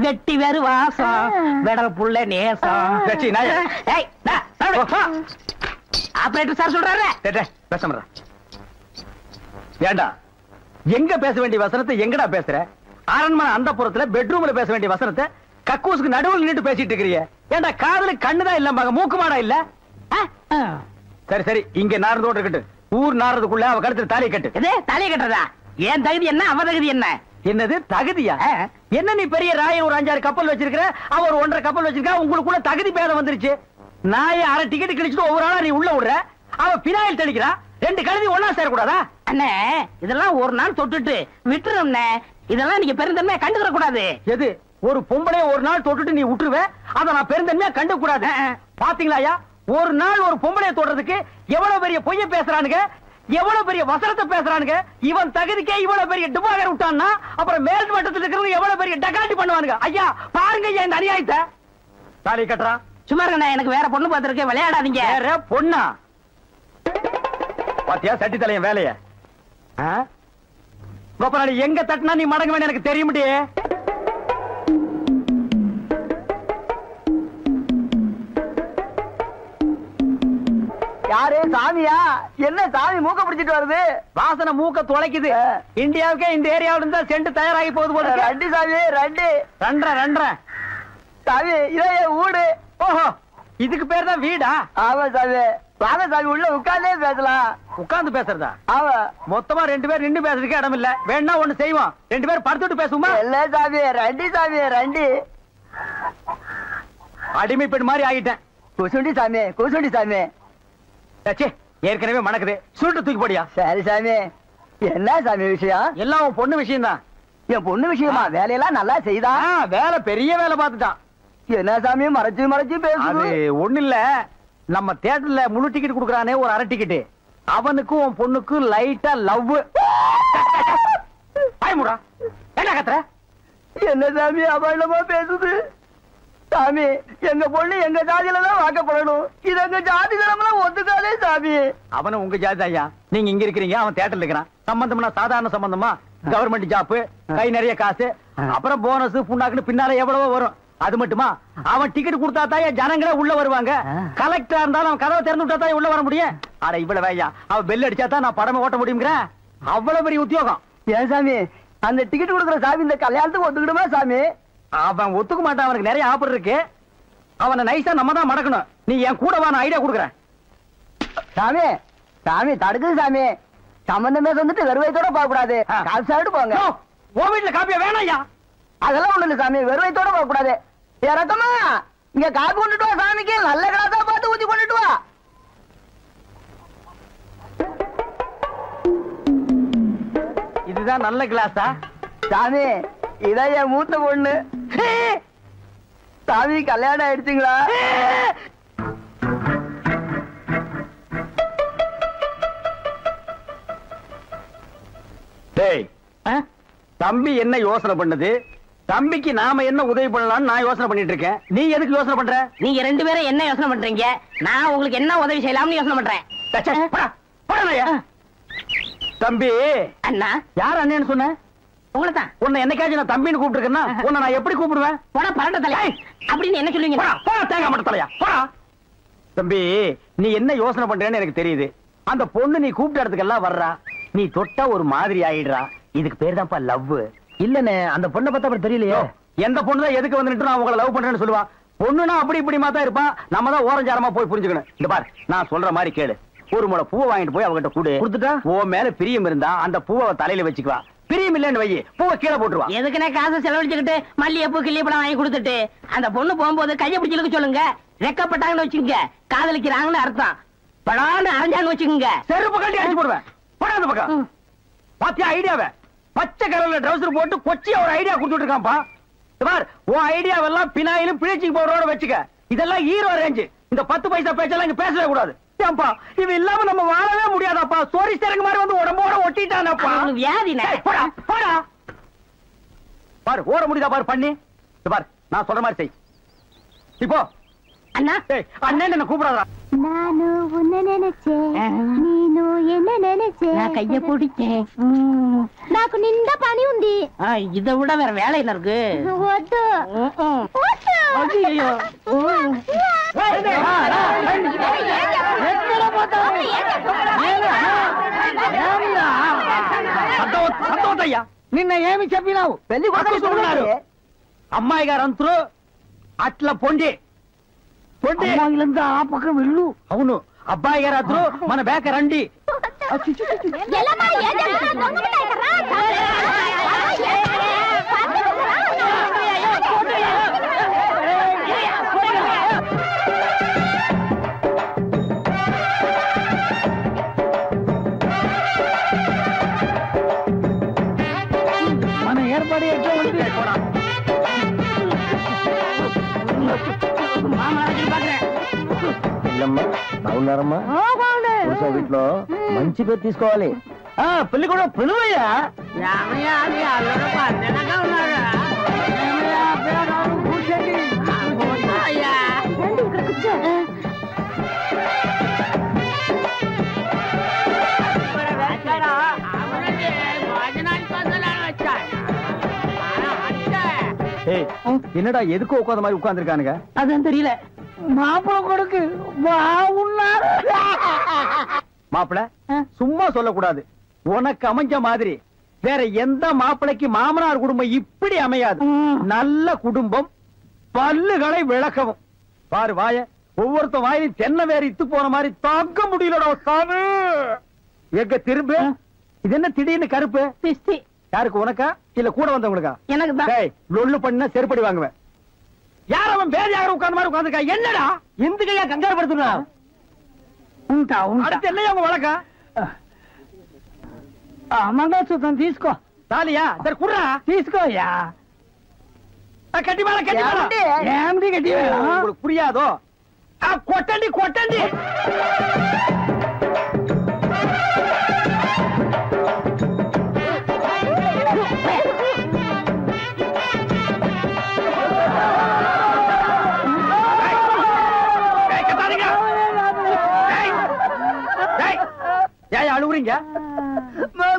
வெட்டி வேறு வாசம், வெடல் புள்ள நேசம். ஆபரேட்டர் சார் சொல்றாரு. பேச ஏண்டா எங்க பேச வேண்டிய வசனத்தை எங்கடா பேசுற? அரண்மனை அந்த புறத்துல பெட்ரூம்ல பேச வேண்டிய வசனத்தை கக்கூசுக்கு நடுவில் நின்று பேசிட்டு இருக்கிறீங்க. ஏண்டா காதுல கண்ணுதான் இல்ல, மூக்கு மாடா இல்ல? சரி சரி, இங்க நாரதோடு இருக்கட்டும். ஊர் நாரதுக்குள்ள அவ கழுத்துல தாலி கட்டு. தாலி கட்டுறதா? ஏன் தகுதி என்ன, அவ தகுதி என்ன? என்னது தகுதியா? என்ன நீ பெரிய ராய ஒரு 5-6 கப்பல் வச்சிருக்கிற, அவ ஒரு 1.5 கப்பல் வச்சிருக்கா. உங்களுக்குள்ள தகுதி பேதம் வந்துருச்சு. நாய அரை டிக்கெட் கிழிச்சிட்டு ஒவ்வொரு ஆளா நீ உள்ள விடுற, அவ பினாயில் தெளிக்கிறா. 2 கழுதி ஒன்னா சேரக்கூடாதா? அண்ணே, இதெல்லாம் ஒரு நாள் தொட்டுட்டு விட்டுரும். இதெல்லாம் நீங்க பெருந்தன்மையா கண்டுக்கிற கூடாது. எது ஒரு பொம்பளைய ஒரு நாள் தொட்டுட்டு நீ விட்டுருவ, அத நான் பெருந்தன்மையா கண்டு கூடாது. பாத்தீங்களா, ஒரு நாள் ஒரு பொம்பளைய தொடுறதுக்கு எவ்வளவு பெரிய பொய்ய பேசுறானுங்க, எவ்வளவு பெரிய வசனத்தை பேசுறானுங்க. இவன் தகுதிக்கே இவ்வளவு பெரிய டுபாகர் விட்டான்னா அப்புறம் மேல் மட்டத்தில் இருக்கிறவங்க எவ்வளவு பெரிய டகாட்டி பண்ணுவானுங்க. ஐயா பாருங்க ஐயா இந்த அநியாயத்தை. தாலி கட்டுறான். சும்மா இருக்கண்ணே, எனக்கு வேற பொண்ணு பார்த்திருக்கேன், விளையாடாதீங்க. வேற பொண்ணா? பாத்தியா சட்டி தலையன் வேலைய? கோபநாடி எங்க தட்டினா நீ மடங்க வேணும் எனக்கு தெரிய முடியே. யாரு சாமியா? என்ன சாமி மூக்க பிடிச்சிட்டு வருது? வாசனை மூக்க துளைக்குது. இந்தியாவுக்கே இந்த ஏரியாவில இருந்தா செண்டு தயாராகி போகுது போல. ரெண்டு சாமி ரெண்டு ரெண்டரை சாமி இதே வீடு. ஓஹோ, இதுக்கு பேர் தான் வீடா? ஆமா சாமி. வாங்க சாமி உள்ள உட்கார்ந்தே பேசலாம். உட்கார்ந்து பேசுறதா? ஆமா. மொத்தமா 2 பேர் நின்று பேசுறதுக்கு இடம் இல்ல. வேணா ஒண்ணு செய்வோம், 2 பேர் படுத்துட்டு பேசுமா? இல்ல சாமி, ரெண்டு சாமி ரெண்டு. அடிமை பெண் மாதிரி ஆகிட்டேன். குசுண்டி சாமி, குசுண்டி சாமி. ஏற்கனவே மணக்குது, சுருட்டு தூக்கி போடியா. சரி சாமி. என்ன சாமி விஷயம்? எல்லாம் உன் பொண்ணு விஷயம் தான். என் பொண்ணு விஷயமா? வேலையெல்லாம் நல்லா செய்தா? வேலை பெரிய வேலை பார்த்துட்டான். என்ன சாமி மறைச்சு மறைச்சு பேசுது? ஒண்ணு இல்ல, நம்ம தியேட்டர்ல முழு டிக்கெட் குடுக்கறானே ஒரு அரை டிக்கெட், அவனுக்கும் உன் பொண்ணுக்கும் லைட்டா லவ். பயமுடா, என்ன கத்துற? என்ன சாமி அபாண்டமா பேசுது? சாமி எங்க பொண்ணு எங்க ஜாதியில தான் வாக்கப்படணும். இது எங்க ஜாதி தரம்லாம் ஒத்துக்காதே சாமி. அவனும் உங்க ஜாதி ஐயா. நீங்க இங்க இருக்கிறீங்க, அவன் தியேட்டர்ல இருக்கிறான். சம்பந்தம்னா சாதாரண சம்பந்தமா? கவர்மெண்ட் ஜாப், கை நிறைய காசு, அப்புறம் போனஸ் புண்ணாக்குன்னு பின்னால எவ்வளவோ வரும். அது மட்டுமா, அவன் டிக்கெட் கொடுத்தா தான் ஜனங்களே உள்ள வருவாங்க. கலெக்டரா இருந்தாலும் அவன் கதவை திறந்து விட்டா தான் உள்ள வர முடியும். அட இவ்வளவு ஐயா, அவன் பெல் அடிச்சா தான் நான் படமே ஓட்ட முடியுங்கிற அவ்வளவு பெரிய உத்தியோகம். ஏன் சாமி அந்த டிக்கெட் கொடுக்குற சாமி இந்த கல்யாணத்துக்கு ஒத்துக்கிடுமா சாமி? அவன் ஒத்துக்க மாட்டான், அவனுக்கு நிறைய ஆஃபர் இருக்கு. அவனை நைஸா நம்ம தான் மடக்கணும். நீ என் கூட வா, நான் ஐடியா கொடுக்குறேன். சாமி சாமி தடுக்குது சாமி. சம்பந்தமே வந்துட்டு வெறுவைத்தோட போக கூடாது, காசு சாப்பிட்டு போங்க. உன் வீட்டுல காப்பியா வேணாம் ஐயா. அதெல்லாம் ஒண்ணு இல்ல சாமி, வெறுவைத்தோட போக கூடாது. இறக்கமா இங்க காப்பி கொண்டுட்டு வா சாமிக்கு, நல்ல கிளாஸா பார்த்து ஊத்தி கொண்டுட்டு வா. இதுதான் நல்ல கிளாஸா? சாமி இதான் என் மூத்த பொண்ணு. சாமி கல்யாணம் ஆயிடுச்சுங்களா? டேய், தம்பி என்ன யோசனை பண்ணுது? தம்பிக்கு நாம என்ன உதவி பண்ணலாம்னு நான் யோசனை பண்ணிட்டு இருக்கேன். நீ எதுக்கு யோசனை பண்ற? நீங்க 2 பேரும் என்ன யோசனை பண்றீங்க? நான் உங்களுக்கு என்ன உதவி செய்யலாம்னு யோசனை பண்றேன். தம்பி அண்ணா. யார் அண்ணன்னு சொன்ன? உங்களைதான். உன்னை என்னைக்காச்சும் நான் தம்பின்னு கூப்பிட்டுருக்கேன்னா உன்னை நான் எப்படி கூப்பிடுவேன்? போடா பரட்ட தலையா அப்படின்னு என்ன சொல்லுவீங்க? தேங்காய் மட்டும் தலையா போடா. தம்பி நீ என்ன யோசனை பண்றேன்னு எனக்கு தெரியுது. அந்த பொண்ணு நீ கூப்பிட்ட இடத்துக்கெல்லாம் வர்றா, நீ தொட்டா ஒரு மாதிரி ஆயிடுறா. இதுக்கு பேர் தான்ப்பா லவ். இல்லண்ணே அந்த பொண்ணை பார்த்தா அப்புறம் தெரியலையே. எந்த பொண்ணு தான் எதுக்கு வந்துட்டு நான் உங்களை லவ் பண்றேன்னு சொல்லுவா. பொண்ணுனா அப்படி இப்படிமா தான் இருப்பான். நம்ம தான் ஓரஞ்சாரமா போய் புரிஞ்சுக்கணும். இந்த பாரு நான் சொல்ற மாதிரி கேளு. ஒரு முளை பூவை வாங்கிட்டு போய் அவகிட்ட கொடுத்துட்டா உன் மேல பிரியம் இருந்தா அந்த பூவை தலையில வச்சுக்குவா. பிரியம் இல்லன்னு வை, பூவை கீழே போட்டுருவா. எதுக்குனே காசு செலவழிச்சுக்கிட்டு மல்லிகைப்பூ கிள்ளிப்பழம் வாங்கி கொடுத்துட்டு அந்த பொண்ணு போகும்போது கையை பிடிச்சிருக்க சொல்லுங்க. ரெக்கப்பட்டாங்கன்னு வச்சுக்கோங்க, காதலிக்கிறாங்கன்னு அர்த்தம். படான்னு அரைஞ்சான்னு வச்சுக்கோங்க, செருப்பு கட்டி அடிச்சு போடுவேன். போடாத பக்கம் பாத்தியா ஐடியாவை. பச்சை கலர்ல ட்ரவுசர் போட்டு கொச்சியா ஒரு ஐடியா கொடுத்துட்டு இருக்கான்ப்பா. உன் ஐடியாவெல்லாம் பினாயிலும் பிளீச்சிங் பவுடரோட வச்சுக்க. இதெல்லாம் ஹீரோ ரேஞ்சு. இந்த 10 பைசா பேச்செல்லாம் இங்க பேசவே கூடாது. ஏன்பா இது இல்லாம நம்ம வாழவே முடியாதாப்பா. சோரி சேரங்க மாதிரி வந்து உடம்போட ஒட்டிட்டானப்பா. வியாதினே. போடா போடா. பாரு ஓட முடியுதா பாரு பண்ணி. பாரு நான் சொல்ற மாதிரி செய். இப்போ அண்ணா அண்ணன் என்ன கூப்பிடாதா. நானு உன்ன நினைச்சேன், நீனு என்ன நினைச்சேன். நான் கைய பிடிச்சேன். నాకు నిండా పని ఉంది. இதை விட வேற வேலை என்ன இருக்கு? వద్దు వద్దు. ஐயோ సంతోషయ్యా నిన్న ఏమి చెప్పినావు? పెళ్లి కొడుకున్నారు అమ్మాయి గారు అంతరు అట్లా పొండి పొండి అమ్మాయిలంతా ఆ పక్క వెళ్ళు. అవును అబ్బాయి గారు అంతరు మన బేక రండి. ఎల్లమ్మా ఏం చేస్తున్నావు? దొంగముండా ఇక్కడ రా. మన ఏర్పాటు ఎట్లా ఉంది? బాగున్నారమ్మా? వీటిలో మంచి పేరు తీసుకోవాలి. పెళ్లి కూడా పిలువయ్యా. என்னடா எதுக்கு உட்காந்த மாதிரி உட்கார்ந்துருக்கானுங்க? அதான் தெரியல. மாப்பிள கொடுக்கு மாப்பிள சும்மா சொல்லக்கூடாது. உனக்கு அமைஞ்ச மாதிரி வேற எந்த மாப்பிளைக்கு மாமனார் குடும்பம் இப்படி அமையாது. நல்ல குடும்பம், பல்லுகளை விளக்கவும். பாரு வாய, ஒவ்வொருத்த வாயிலும் தென்னை வேற இத்து போன மாதிரி தாக்க முடியலடா சாமி. எங்க திரும்ப இது என்ன திடீர்னு கருப்பு? பிஸ்தி. யாருக்கு, உனக்கா இல்ல கூட வந்தவங்களுக்கா? எனக்கு தான். லொல்லு பண்ண செருப்படி வாங்குவேன். யார் அவன் வேற யாரும் உட்கார்ந்த மாதிரி உட்கார்ந்துருக்கா? என்னடா இந்த கையா கங்காரு படுத்துனா? ఉంటా அடுத்து என்னையா உங்க வழக்கா? మంగళసూత్రం తీసుకో. தாலியா? சரி குடுறா. తీసుకోయా. கட்டி மேல கட்டி மேல. ఏమిటి గట్టి உங்களுக்கு புரியாதோ? கொட்டண்டி கொட்டண்டி. அழுகுறீங்க?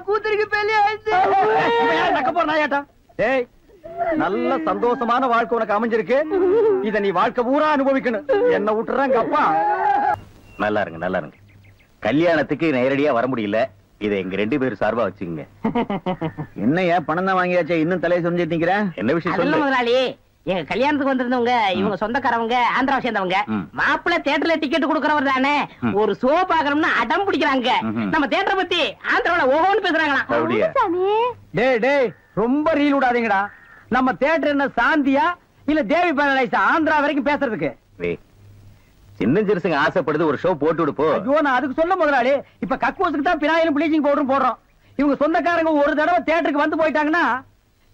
కూతురికి పెళ్లి நக்க போற நாயாட்டா. ஏய் நல்ல சந்தோஷமான வாழ்க்கை உனக்கு அமைஞ்சிருக்கு. இத நீ வாழ்க்கை பூரா அனுபவிக்கணும். என்ன விட்டுறாங்க அப்பா. நல்லா இருங்க நல்லா இருங்க. கல்யாணத்துக்கு நேரடியா வர முடியல. இதை எங்க 2 பேரும் சார்பா வச்சுங்க. என்னையா பணம் தான் வாங்கியாச்சே, இன்னும் தலையை சொஞ்சிட்டு நிக்கிற? என்ன விஷயம் சொல்ல சொல்லு. முதலாளி. எங்க கல்யாணத்துக்கு வந்திருந்தவங்க இவங்க சொந்தக்காரவங்க, ஆந்திராவை சேர்ந்தவங்க. மாப்பிள்ள தியேட்டர்ல டிக்கெட் கொடுக்கறவர் தானே. ஒரு ஷோ பாக்கணும்னு அடம் பிடிக்கிறாங்க. நம்ம தியேட்டரை பத்தி ஆந்திராவில ஓஹோன்னு பேசுறாங்களாம். அப்படியா? டேய் டேய் ரொம்ப ரீல் விடாதீங்கடா. நம்ம தியேட்டர் என்ன சாந்தியா இல்ல தேவி பேரலைஸா ஆந்திரா வரைக்கும் பேசுறதுக்கு? சின்ன சிறுசுங்க ஆசைப்படுது, ஒரு ஷோ போட்டு விடுப்போ. ஐயோ நான் அதுக்கு சொல்ல முதலாளி. இப்ப கக்கூசுக்கு தான் பினாயிலும் ப்ளீச்சிங் பவுடரும் போடுறோம். இவங்க சொந்தக்காரங்க ஒரு தடவை தியேட்டருக்கு வந்து போயிட்டாங்கன்னா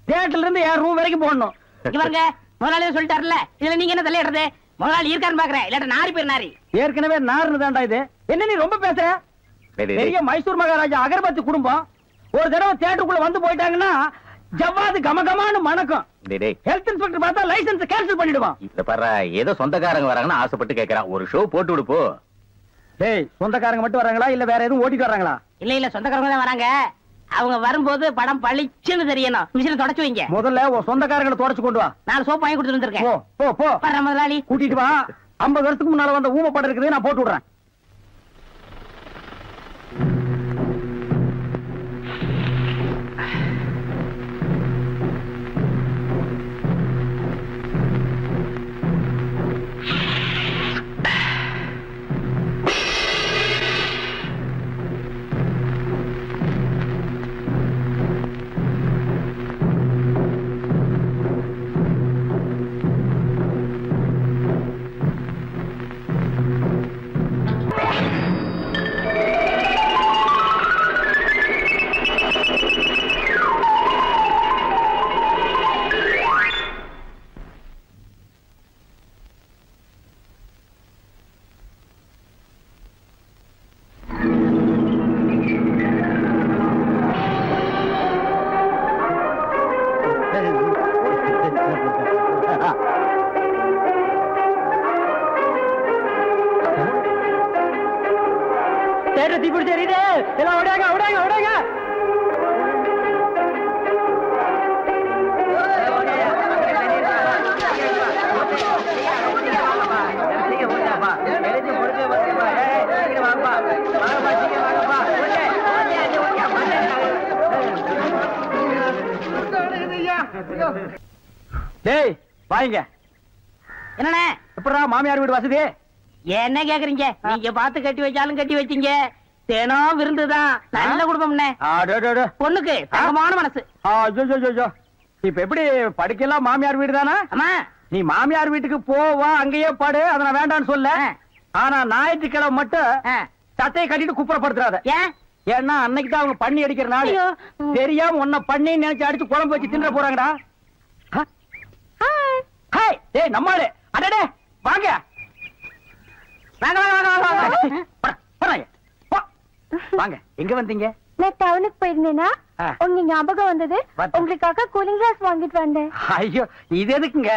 தியேட்டர்ல இருந்து என் ரூம் வரைக்கும் போடணும். இவங்க முதலாளியே சொல்லிட்டாருல, இதுல நீங்க என்ன தலையிடுறது? முதலாளி இருக்கான்னு பாக்குறேன், இல்லாட்ட நாரி பேர் நாரி. ஏற்கனவே நார்னு தான்டா இது. என்ன நீ ரொம்ப பேசுற? பெரிய மைசூர் மகாராஜா அகர்பத்தி குடும்பம் ஒரு தடவை தியேட்டருக்குள்ள வந்து போயிட்டாங்கன்னா ஜவ்வாது கமகமான்னு மணக்கும். ஹெல்த் இன்ஸ்பெக்டர் பார்த்தா லைசன்ஸ் கேன்சல் பண்ணிடுவான். இத பாரு, ஏதோ சொந்தக்காரங்க வராங்கன்னு ஆசைப்பட்டு கேக்குறான். ஒரு ஷோ போட்டு விடுப்போ. டேய் சொந்தக்காரங்க மட்டும் வராங்களா இல்ல வேற எதுவும் ஓட்டிட்டு வராங்களா? இல்ல இல்ல சொந்தக்காரங்க தான் வராங்க. அவங்க வரும்போது படம் பளிச்சுன்னு தெரியணும். மிஷினை தொடச்சு வைங்க. முதல்ல உன் சொந்தக்காரங்களை தொடச்சு கொண்டு வா. 4 சோப் வாங்கி கொடுத்துட்டு வந்திருக்கேன். போ போ போ. வர்ற முதலாளி. கூட்டிட்டு வா. 50 வருஷத்துக்கு முன்னால வந்த ஊமை படம் இருக்குது, நான் போட்டு விடுறேன். தேட்டர் தீ பிடிச்சி எரியுது. எல்லாம் ஓடாங்க ஓடாங்க ஓடாங்க. டேய் வாங்க. என்னண்ணே எப்படா மாமியார் வீடு வசதி? என்ன கேக்குறீங்க? நீங்க பார்த்து கட்டி வச்சாலும் கட்டி வச்சீங்க. தினம் விருந்துதான். நல்ல குடும்பம்ண்ணே. பொண்ணுக்கு தங்கமான மனசு. இப்ப எப்படி படுக்கலாம்? மாமியார் வீடு தானா? ஆமா. நீ மாமியார் வீட்டுக்கு போவா, அங்கேயே பாடு. அதை நான் வேண்டான்னு சொல்ல. ஆனா ஞாயிற்றுக்கிழமை மட்டும் சட்டையை கட்டிட்டு குப்புறப்படுத்துறாத. ஏன்? ஏன்னா அன்னைக்கு தான் அவங்க பண்ணி அடிக்கிற நாள். தெரியாம உன்னை பண்ணி நினைச்சு அடிச்சு குழம்பு வச்சு தின்ற போறாங்கடா. டேய் நம்மாளு. அடடே வாங்க வாங்க வாங்க வாங்க. எங்க வந்தீங்க? நான் டவுனுக்கு போயிருந்தேனா உங்க ஞாபகம் வந்தது. உங்களுக்காக கூலிங் கிளாஸ் வாங்கிட்டு வந்தேன். ஐயோ இது எதுக்குங்க?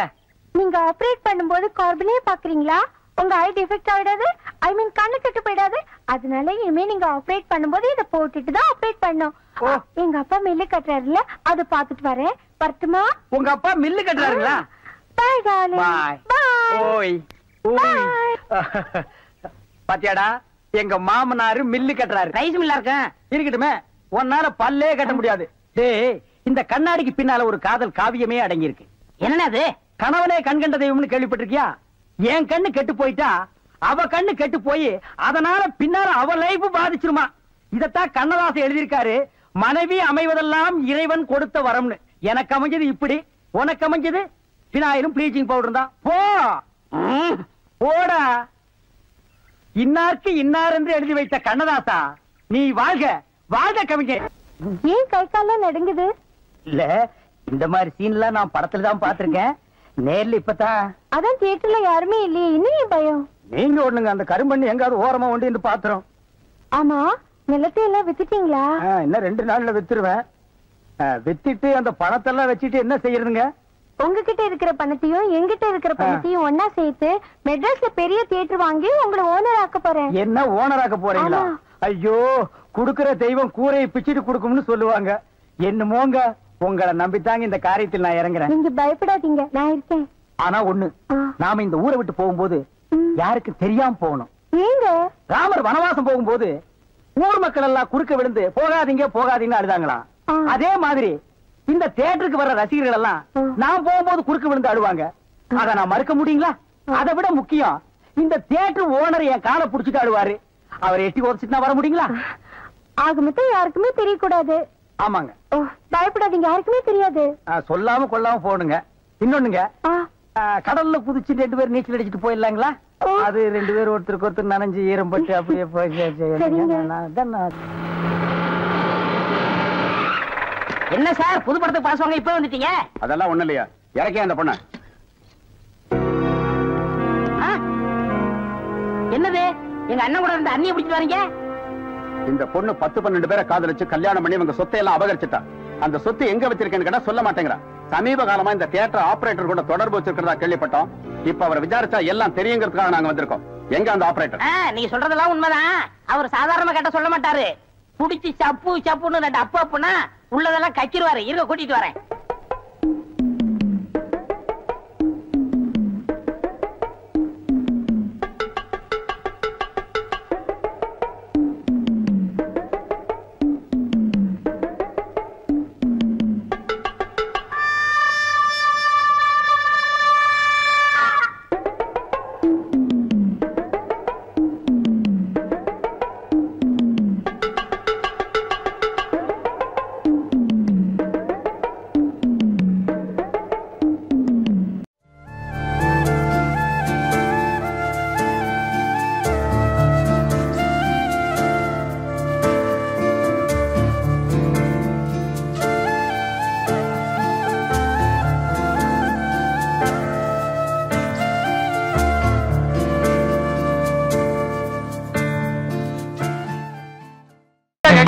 நீங்க ஆபரேட் பண்ணும்போது கார்பனே பாக்குறீங்களா? உங்க ஐ டிஃபெக்ட் ஆயிடாது. ஐ மீன் கண்ணு கெட்டு போயிடாது. அதனால இனிமே நீங்க ஆபரேட் பண்ணும்போது இதை போட்டுட்டு தான் ஆபரேட் பண்ணும். எங்க அப்பா மில்லு கட்டுறாருல, அதை பாத்துட்டு வரேன். வரட்டுமா? உங்க அப்பா மில்லு கட்டுறாருங்களா? பாய் டார்லிங். பாய். ஓய் ஓய். பாத்தியாடா எங்க மாமனாரு மில்லு கட்டுறாரு. ரைஸ் மில்லா இருக்கட்டுமே. உன்னால பல்லே கட்ட முடியாது. டேய் இந்த கண்ணாடிக்கு பின்னால ஒரு காதல் காவியமே அடங்கி இருக்கு. என்ன அது? கணவனே கண் கண்ட தெய்வம்னு கேள்விப்பட்டிருக்கியா? என் கண்ணு கெட்டு போயிட்டா அவ கண்ணு கெட்டு போய் அதனால பின்னால அவ லைஃப் பாதிச்சிருமா. இதத்தான் கண்ணதாசன் எழுதியிருக்காரு. மனைவி அமைவதெல்லாம் இறைவன் கொடுத்த வரம்னு. எனக்கு அமைஞ்சது இப்படி, உனக்கு அமைஞ்சது பினாயிலும் ப்ளீச்சிங் பவுடர் தான். போ போடா. இன்னாருக்கு இன்னார் என்று எழுதி வைத்த கண்ணதாசா, நீ வாழ்க வாழ்க கவிஞர். ஏன் கை காலம் நடுங்குது? இல்ல இந்த மாதிரி சீன்லாம் நான் படத்துல தான் பாத்திருக்கேன். நேர்ல இப்பதான். அதான் தியேட்டர்ல யாருமே இல்லையே, இன்னும் பயம். நீங்க ஒண்ணுங்க அந்த கரும்பண்ணி எங்காவது ஓரமா ஒண்டி என்று பாத்துறோம். ஆமா நிலத்தை எல்லாம் வித்துட்டீங்களா? இன்னும் 2 நாள்ல வித்துருவேன். வித்துட்டு அந்த பணத்தெல்லாம் வச்சுட்டு என்ன செய்யறதுங்க? உங்ககிட்ட இருக்கிற பணத்தையும் எங்கிட்ட இருக்கிற பணத்தையும் ஒன்னா சேர்த்து மெட்ராஸ்ல பெரிய தியேட்டர் வாங்கி உங்களை ஓனர் ஆக்க போறேன். என்ன ஓனர் ஆக்க போறீங்களா? ஐயோ குடுக்கிற தெய்வம் கூரையை பிச்சுட்டு கொடுக்கும்னு சொல்லுவாங்க. என்னமோங்க உங்களை நம்பித்தாங்க இந்த காரியத்தில் நான் இறங்குறேன். நீங்க பயப்படாதீங்க, நான் இருக்கேன். ஆனா ஒண்ணு, நாம இந்த ஊரை விட்டு போகும்போது யாருக்கு தெரியாம போகணும். ஏங்க? ராமர் வனவாசம் போகும்போது ஊர் மக்கள் எல்லாம் குறுக்க விழுந்து போகாதீங்க போகாதீங்கன்னு அழுதாங்களாம். அதே மாதிரி இந்த தியேட்டருக்கு வர்ற ரசிகர்கள் எல்லாம் நான் போகும்போது குறுக்க விழுந்து அழுவாங்க. அத நான் மறுக்க முடியுங்களா? அதை விட முக்கியம், இந்த தியேட்டர் ஓனர் என் காலை புடிச்சிட்டு அழுவாரு. அவரை எட்டி உதச்சிட்டு வர முடியுங்களா? ஆக மொத்தம் யாருக்குமே தெரியக்கூடாது. ஆமாங்க. பயப்படாதீங்க, யாருக்குமே தெரியாது. சொல்லாம கொள்ளாம போகணுங்க. இன்னொன்னுங்க, கடல்ல குதிச்சு 2 பேர் நீச்சல் அடிச்சுட்டு போயிடலாங்களா? அது 2 பேர் ஒருத்தருக்கு ஒருத்தர் நனைஞ்சு ஈரம் பட்டு அப்படியே என்ன சார் புது படத்துக்கு பாஸ் வாங்க இப்ப வந்துட்டீங்க? அதெல்லாம் ஒண்ணு இல்லையா, இறக்கே அந்த பொண்ண. என்னது எங்க அண்ணன் கூட இருந்த அண்ணியை பிடிச்சிட்டு வரீங்க? இந்த பொண்ணு 10-12 பேரை காதலிச்சு கல்யாணம் பண்ணி உங்க சொத்தை எல்லாம் அபகரிச்சுட்டா. அந்த சொத்து எங்க வச்சிருக்கேன்னு கேட்டா சொல்ல மாட்டேங்கிறா. சமீப காலமா இந்த தியேட்டர் ஆபரேட்டர் கூட தொடர்பு வச்சிருக்கிறதா கேள்விப்பட்டோம். இப்ப அவரை விசாரிச்சா எல்லாம் தெரியுங்கிறதுக்காக நாங்க வந்திருக்கோம். எங்க அந்த ஆபரேட்டர்? நீங்க சொல்றதெல்லாம் உண்மைதான். அவர் சாதாரணமா கேட்ட சொல்ல மாட்டாரு. புடிச்சு சப்பு சப்புன்னு 2 அப்பு அப்புனா உள்ளதெல்லாம் கச்சிருவாரு. இருக்க கூட்டிட்டு வரேன்.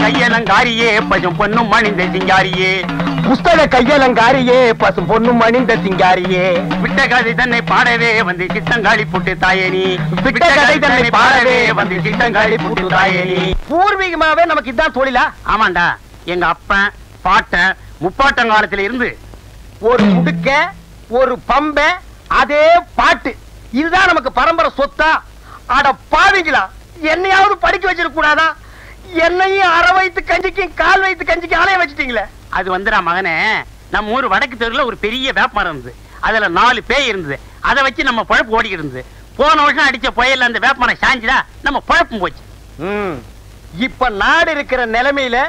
கையலங்காரியே பசும் பொண்ணும் மணிந்த சிங்காரியே புஸ்தக கையலங்காரியே பசும் பொண்ணும் மணிந்த சிங்காரியே விட்ட கதை தன்னை பாடவே வந்து சித்தங்காளி புட்டு தாயேனி விட்ட கதை தன்னை பாடவே வந்து சித்தங்காளி புட்டு தாயேனி. பூர்வீகமாவே நமக்கு இதான் தொழிலா? ஆமாண்டா, எங்க அப்பன் பாட்டன் முப்பாட்டங்காலத்துல இருந்து ஒரு முடுக்க ஒரு பம்ப அதே பாட்டு இதுதான் நமக்கு பரம்பரை சொத்தா? அட பாவிங்களா, என்னையாவது படிக்க வச்சிருக்க கூடாதா? என்னையும் அரை வயித்து கஞ்சிக்கும் கால் வயித்து கஞ்சிக்கும் அலைய வச்சிட்டீங்களே. அது வந்துடா மகனே, நம்ம ஊர் வடக்கு தெருல ஒரு பெரிய வேப்பமரம் இருந்தது. அதுல 4 பேய் இருந்தது. அதை வச்சு நம்ம பழப்பு ஓடிக்கிட்டு இருந்தது. போன வருஷம் அடிச்ச புயல்ல அந்த வேப்பமரம் சாஞ்சுதா நம்ம பழப்பும் போச்சு. இப்ப நாடு இருக்கிற நிலைமையில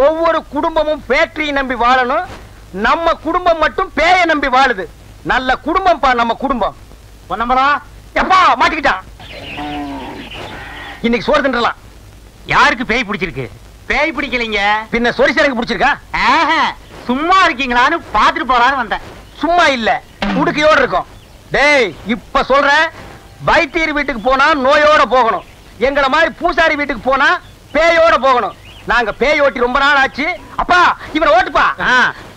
ஒவ்வொரு குடும்பமும் ஃபேக்டரியை நம்பி வாழணும். நம்ம குடும்பம் மட்டும் பேய நம்பி வாழுது. நல்ல குடும்பம் பா நம்ம குடும்பம். பொன்னம்பலம் எப்பா மாட்டிக்கிட்டான். இன்னைக்கு சோறு தின்றலாம். யாருக்கு பேய் பிடிச்சிருக்கு? பேய் பிடிக்கலைங்க, பின்ன சொரிசருக்கு பிடிச்சிருக்கா? சும்மா இருக்கீங்களான்னு பாத்துட்டு போறான்னு வந்தேன். சும்மா இல்ல, உடுக்கையோட இருக்கும். டேய் இப்ப சொல்றேன், வைத்தியர் வீட்டுக்கு போனா நோயோட போகணும். எங்கள மாதிரி பூசாரி வீட்டுக்கு போனா பேயோட போகணும். நாங்க பேய் ஓட்டி ரொம்ப நாள் ஆச்சு. அப்பா இவரை ஓட்டுப்பா.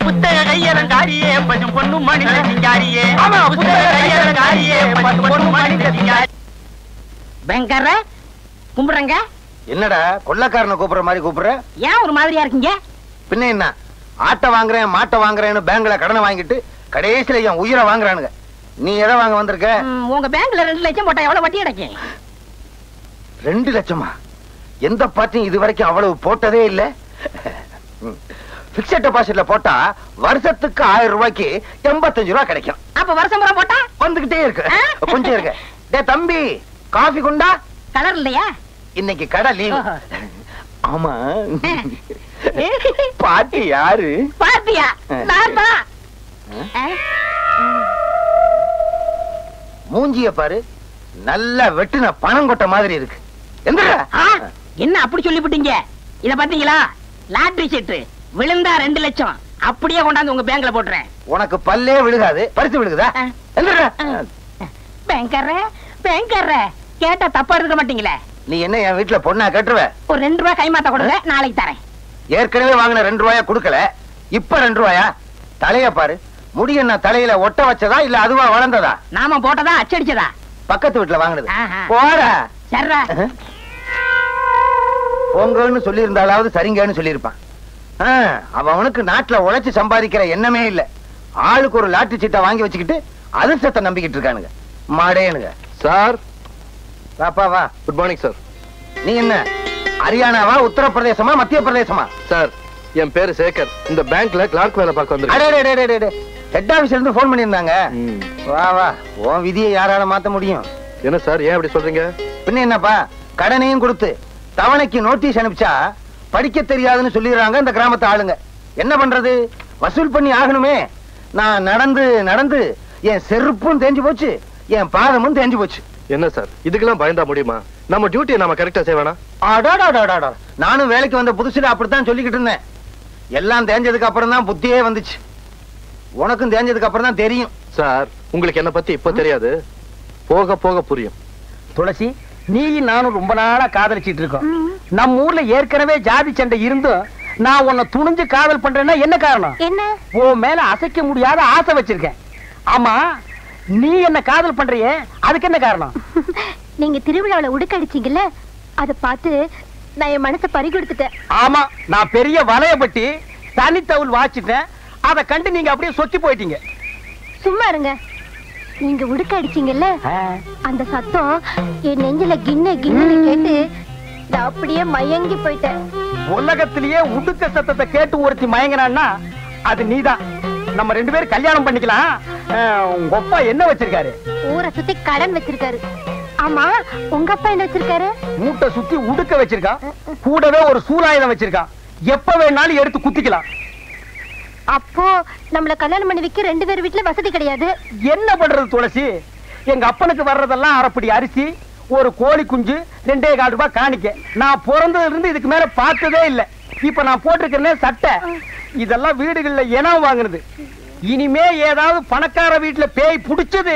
புத்தக கையலங்காரியே பசும் பொண்ணு மனித சிங்காரியே. ஆமா, புத்தக கையலங்காரியே பசும் பொண்ணு மனித சிங்காரி. பயங்கர கும்பிடுறங்க. என்னடா கொள்ளக்காரனை கூப்பிடுற மாதிரி கூப்பிடுற? ஏன் ஒரு மாதிரியா இருக்கீங்க? பின்ன என்ன, ஆட்டை வாங்குறேன் மாட்டை வாங்குறேன்னு பேங்க்ல கடனை வாங்கிட்டு கடைசியில என் உயிரை வாங்குறானுங்க. நீ எதை வாங்க வந்திருக்க? உங்க பேங்க்ல 2 லட்சம் போட்டா எவ்வளவு வட்டி கிடைக்கும்? 2 லட்சமா? எந்த பார்ட்டியும் இது வரைக்கும் அவ்வளவு போட்டதே இல்ல. பிக்ஸட் டெபாசிட்ல போட்டா வருஷத்துக்கு 1000 ரூபாய்க்கு 85 ரூபாய் கிடைக்கும். அப்ப வருஷம் பூரா போட்டா வந்துகிட்டே இருக்கு. கொஞ்சம் இருக்கு. டே தம்பி, காஃபி குண்டா? கலர் இல்லையா? இன்னைக்கு கடை லீவு. ஆமா, பாட்டி யாரு? பாத்தியா? நான் தான். மூஞ்சிய பாரு, நல்ல வெட்டுன பணம் கொட்ட மாதிரி இருக்கு. என்ன அப்படி சொல்லிவிட்டீங்க? இத பாத்தீங்களா? லாட்டரி சீட்டு விழுந்தா 2 லட்சம் அப்படியே கொண்டாந்து உங்க பேங்க்ல போட்டுறேன். உனக்கு பல்லே விழுகாது, பரிசு விழுகுதா? பேங்கர்ற கேட்டா தப்பா இருக்க மாட்டீங்களே. நீ என்ன என் வீட்டுல பொண்ணா கட்டுருவ? ஒரு 2 ரூபாய் கைமாத்த கொடுங்க, நாளைக்கு தரேன். ஏற்கனவே வாங்கின 2 ரூபாயா கொடுக்கல, இப்ப 2 ரூபாயா? தலைய பாரு, முடி என்ன தலையில ஒட்ட வச்சதா இல்ல அதுவா வளர்ந்ததா? நாம போட்டதா அச்சடிச்சதா? பக்கத்து வீட்டுல வாங்கினது. ஆஹா. போற சர்ரா. பொங்கன்னு சொல்லி இருந்தாலாவது சரிங்கன்னு சொல்லியிருப்பான். அவனுக்கு நாட்டுல உழைச்சு சம்பாதிக்கிற எண்ணமே இல்ல. ஆளுக்கு ஒரு லாட்டரி சீட்டை வாங்கி வச்சுக்கிட்டு அதிர்ஷ்டத்தை நம்பிக்கிட்டு இருக்கானுங்க மாடேனுங்க. சார் வாப்பா வா. Good morning sir. நீ என்ன ஹரியானாவா உத்தரப்பிரதேசமா மத்திய பிரதேசமா? சார் என் பேரு சேகர். இந்த பேங்க்ல கிளார்க் வேலை பார்க்க வந்திருக்கேன். ஹெட் ஆபீஸ்ல இருந்து போன் பண்ணிருந்தாங்க. வா வா, உன் விதியை யாரால மாத்த முடியும்? என்ன சார் ஏன் அப்படி சொல்றீங்க? பின்ன என்னப்பா, கடனையும் கொடுத்து தவணைக்கு நோட்டீஸ் அனுப்பிச்சா படிக்க தெரியாதுன்னு சொல்லிடுறாங்க இந்த கிராமத்து ஆளுங்க. என்ன பண்றது, வசூல் பண்ணி ஆகணுமே. நான் நடந்து நடந்து என் செருப்பும் தேஞ்சு போச்சு, என் பாதமும் தேஞ்சு போச்சு. என்ன சார் இதுக்கெல்லாம் பயந்தா முடியுமா? நம்ம டியூட்டியை நாம கரெக்டா செய்வேனா? நானும் வேலைக்கு வந்த புதுசுல அப்படித்தான் சொல்லிக்கிட்டு இருந்தேன். எல்லாம் தேஞ்சதுக்கு அப்புறம் தான் புத்தியே வந்துச்சு. உனக்கும் தேஞ்சதுக்கு அப்புறம் தான் தெரியும். சார் உங்களுக்கு என்ன பத்தி இப்ப தெரியாது, போக போக புரியும். துளசி, நீ நானும் ரொம்ப நாளா காதலிச்சிட்டு இருக்கோம். நம்ம ஊர்ல ஏற்கனவே ஜாதி சண்டை இருந்தும் நான் உன்னை துணிஞ்சு காதல் பண்றேன்னா என்ன காரணம்? என்ன? உன் மேல அசைக்க முடியாத ஆசை வச்சிருக்கேன். ஆமா, நீ என்ன காதல் பண்றியே, அதுக்கு என்ன காரணம்? நீங்க திருவிழாவில உடுக்கடிச்சீங்கல்ல, அத பார்த்து நான் என் மனசை பறி கொடுத்துட்டேன். ஆமா, நான் பெரிய வலையப்பட்டி தனித்தவுள் வாச்சிட்டேன். அதை கண்டு நீங்க அப்படியே சொத்தி போயிட்டீங்க. சும்மா இருங்க. நீங்க உடுக்க அடிச்சீங்கல்ல, அந்த சத்தம் என் நெஞ்சில கிண்ண கிண்ணு கேட்டு நான் அப்படியே மயங்கி போயிட்டேன். உலகத்திலேயே உடுக்க சத்தத்தை கேட்டு ஒருத்தி மயங்கினான்னா அது நீதான். நம்ம 2 பேரும் கல்யாணம் பண்ணிக்கலாம். உங்க அப்பா என்ன வச்சிருக்காரு? ஊரை சுத்தி கடன் வச்சிருக்காரு. ஆமா, உங்க அப்பா என்ன வச்சிருக்காரு? மூட்டை சுத்தி உடுக்க வச்சிருக்கான். கூடவே ஒரு சூலாயுதம் வச்சிருக்கான். எப்ப வேணாலும் எடுத்து குத்திக்கலாம். அப்போ நம்மள கல்யாணம் பண்ணி வைக்க 2 பேர் வீட்டுல வசதி கிடையாது. என்ன பண்றது துளசி? எங்க அப்பனுக்கு வர்றதெல்லாம் அரைப்படி அரிசி, ஒரு கோழி குஞ்சு, 2.25 ரூபாய் காணிக்க. நான் பிறந்ததுல இருந்து இதுக்கு மேல பார்த்ததே இல்ல. இப்ப நான் போட்டிருக்கிறேன் சட்டை, இதெல்லாம் வீடுகள்ல இனம் வாங்குனது. இனிமே ஏதாவது பணக்கார வீட்டுல பேய் புடிச்சது,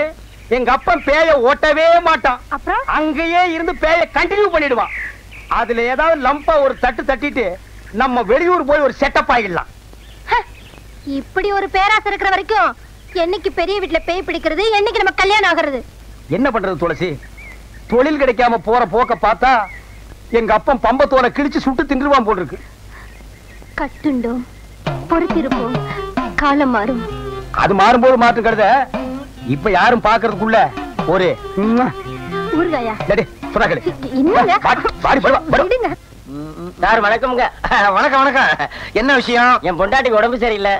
எங்க அப்பன் பேய ஓட்டவே மாட்டான். அப்புறம் அங்கேயே இருந்து பேய கண்டினியூ பண்ணிடுவான். அதுல ஏதாவது லம்பா ஒரு தட்டு தட்டிட்டு நம்ம வெளியூர் போய் ஒரு செட்டப் ஆகிடலாம். இப்படி ஒரு பேராசை இருக்கிற வரைக்கும் என்னைக்கு பெரிய வீட்டுல பேய் பிடிக்கிறது, என்னைக்கு நம்ம கல்யாணம் ஆகிறது? என்ன பண்றது துளசி? தொழில் கிடைக்காம போற போக்க பார்த்தா எங்க அப்பன் பம்பத்தோலை கிழிச்சு சுட்டு தின்றுவான் போல் இருக்கு. கட்டுண்டோம், பொறுத்திருப்போம், காலம் மாறும். அது மாறும்போது மாற்று கருத இப்ப யாரும் பாக்குறதுக்குள்ள ஒரு ஊர்காயா என்னங்க சார் வணக்கம்ங்க. வணக்கம் வணக்கம். என்ன விஷயம்? என் பொண்டாட்டிக்கு உடம்பு சரியில்லை.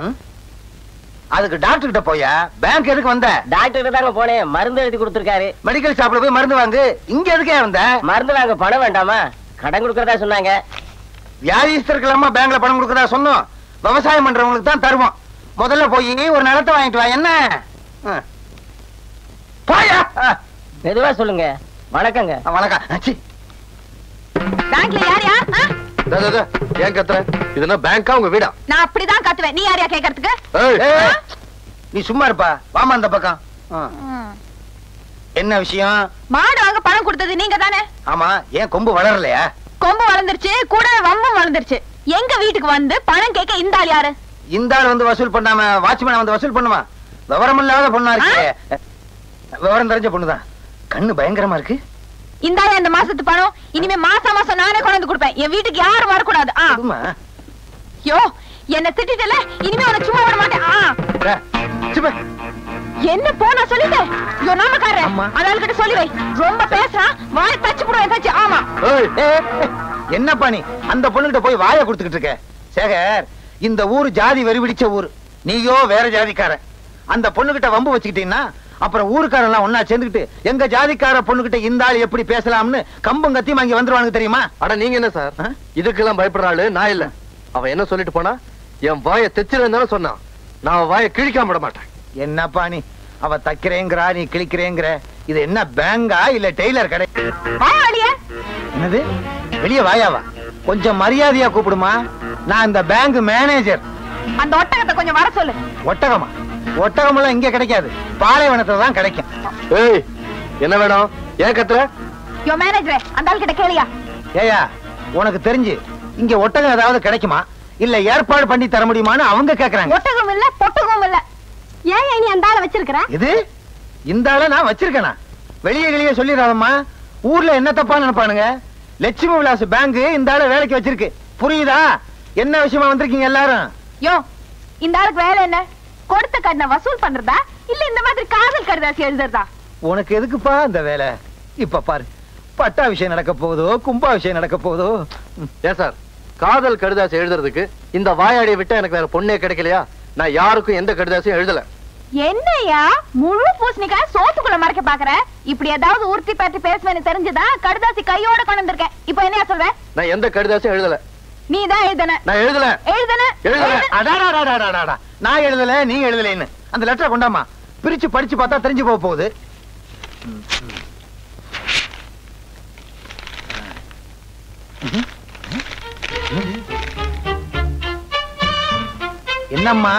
அதுக்கு டாக்டர் கிட்ட போயா? பேங்க் எதுக்கு வந்த? டாக்டர் தாங்க போனேன், மருந்து எழுதி கொடுத்திருக்காரு. மெடிக்கல் ஷாப்ல போய் மருந்து வாங்கு. இங்க எதுக்கே வந்த? மருந்து வாங்க பணம் வேண்டாமா? கடன் கொடுக்கறதா சொன்னாங்க. வியாதிஸ்தருக்கெல்லாமா பேங்க்ல பணம் கொடுக்கறதா சொன்னோம்? விவசாயம் பண்றவங்களுக்கு தான் தருவோம். முதல்ல போய் ஒரு நிலத்தை வாங்கிட்டு வா. என்ன போயா? மெதுவா சொல்லுங்க. வணக்கங்க. வணக்கம். பேங்க்ல யாரையா? ஏன் கத்துற? இதுனா பேங்கா உங்க வீடா? நான் அப்படிதான் கத்துவேன். நீ யாரையா கேட்கறதுக்கு? நீ சும்மா இருப்பா. வாமா அந்த பக்கம். என்ன விஷயம்? மாடு வாங்க பணம் கொடுத்தது நீங்க தானே? ஆமா. ஏன் கொம்பு வளரலையா? கொம்பு வளர்ந்துருச்சு, கூட வம்பும் வளர்ந்துருச்சு. எங்க வீட்டுக்கு வந்து பணம் கேட்க இந்த ஆள் யாரு? இந்த ஆள் வந்து வசூல் பண்ணாம வாட்ச்மேன் வந்து வசூல் பண்ணுமா? விவரம் இல்லாத பொண்ணா இருக்கு. விவரம் தெரிஞ்ச பொண்ணுதான். கண்ணு பயங்கரமா இருக்கு. இந்த ஆள் இந்த மாசத்து பணம் இனிமே மாசம் மாசம் நானே கொண்டு வந்து கொடுப்பேன். என் வீட்டுக்கு யாரும் வரக்கூடாது. யோ, என்ன திட்டிட்டல, இனிமே உன சும்மா விட மாட்டேன். என்ன போனா சொல்லிட்டேன். யோ நாமக்காரன், அதனால கிட்ட சொல்லி வை. ரொம்ப பேசுறான், வாய் தச்சு போடுவேன் தச்சு. ஆமா. என்னப்பா நீ அந்த பொண்ணுகிட்ட போய் வாயை கொடுத்துக்கிட்டு இருக்க? சேகர், இந்த ஊரு ஜாதி வெறி பிடிச்ச ஊரு. நீயோ வேற ஜாதிக்காரன். அந்த பொண்ணுகிட்ட வம்பு வச்சுக்கிட்டீங்கன்னா அப்புறம் ஊருக்காரெல்லாம் ஒன்னா சேர்ந்துக்கிட்டு எங்க ஜாதிக்கார பொண்ணுகிட்ட இந்த ஆள் எப்படி பேசலாம்னு கம்பம் கத்தியும் அங்க வந்துருவாங்க தெரியுமா? அட நீங்க என்ன சார் இதுக்கெல்லாம் பயப்படுற ஆளு? நான் இல்ல. அவ என்ன சொல்லிட்டு போனா, என் வாயை தைச்சிருந்தாலும் சொன்னான். நான் வாயை கிழிக்காம விட மாட்டேன். என்னப்பா நீ? அவ தைக்கிறேங்கிறா, நீ கிழிக்கிறேங்கிற. இது என்ன பேங்கா இல்ல டெய்லர் கடை? என்னது வெளியே வாயாவா? கொஞ்சம் மரியாதையா கூப்பிடுமா. நான் இந்த பேங்க் மேனேஜர். அந்த ஒட்டகத்தை கொஞ்சம் வர சொல்லு. ஒட்டகமா? ஒட்டகம் எல்லாம் இங்க கிடைக்காது, பாலைவனத்துல தான் கிடைக்கும். ஏய், என்ன வேணும்? ஏன் கத்துற? யோ மேனேஜரே, அந்த ஆள் கிட்ட கேளியா? ஏயா, உனக்கு தெரிஞ்சு இங்க ஒட்டகம் ஏதாவது கிடைக்குமா இல்ல ஏற்பாடு பண்ணி தர முடியுமான்னு அவங்க கேக்குறாங்க. ஒட்டகம் இல்ல, பொட்டகம் இல்ல. ஏன் நீ அந்த ஆளை வச்சிருக்கிற? இது இந்த ஆளை நான் வச்சிருக்கேனா? வெளியே சொல்லிடாதம்மா. ஊர்ல என்ன தப்பா நினைப்பானுங்க. லட்சுமி விலாஸ் பேங்க் இந்த ஆளை வேலைக்கு வச்சிருக்கு. புரியுதா? என்ன விஷயமா வந்திருக்கீங்க எல்லாரும்? யோ, இந்த ஆளுக்கு வேலை என்ன? கொடுத்த கடனை வசூல் பண்றதா இல்ல இந்த மாதிரி காதல் கடிதாசி எழுதுறதா? உனக்கு எதுக்குப்பா இந்த வேலை? இப்ப பாரு, பட்டா விஷயம் நடக்க போகுதோ, கும்பா விஷயம் நடக்க போகுதோ. ஏன் சார், காதல் கடிதாசி எழுதுறதுக்கு இந்த வாயாடியை விட்டா எனக்கு வேற பொண்ணே கிடைக்கலையா? நான் யாருக்கும் எந்த கடிதாசியும் எழுதல. என்னையா முழு பூசணிக்காய் சோத்துக்குள்ள மறைக்க பாக்குற? இப்படி ஏதாவது உறுத்தி பற்றி பேசுவேன்னு தெரிஞ்சுதான் கடிதாசி கையோட கொண்டு வந்திருக்கேன். இப்ப என்ன சொல்ற? நான் எந்த கடிதாசியும் எழுதல. நீ தான் எழுதன. நான் எழுதல. நான் எழுதல, நீ எழுதலைன்னு அந்த லெட்டரை கொண்டாமா. பிரிச்சு படிச்சு பார்த்தா தெரிஞ்சு போக போகுது. என்னம்மா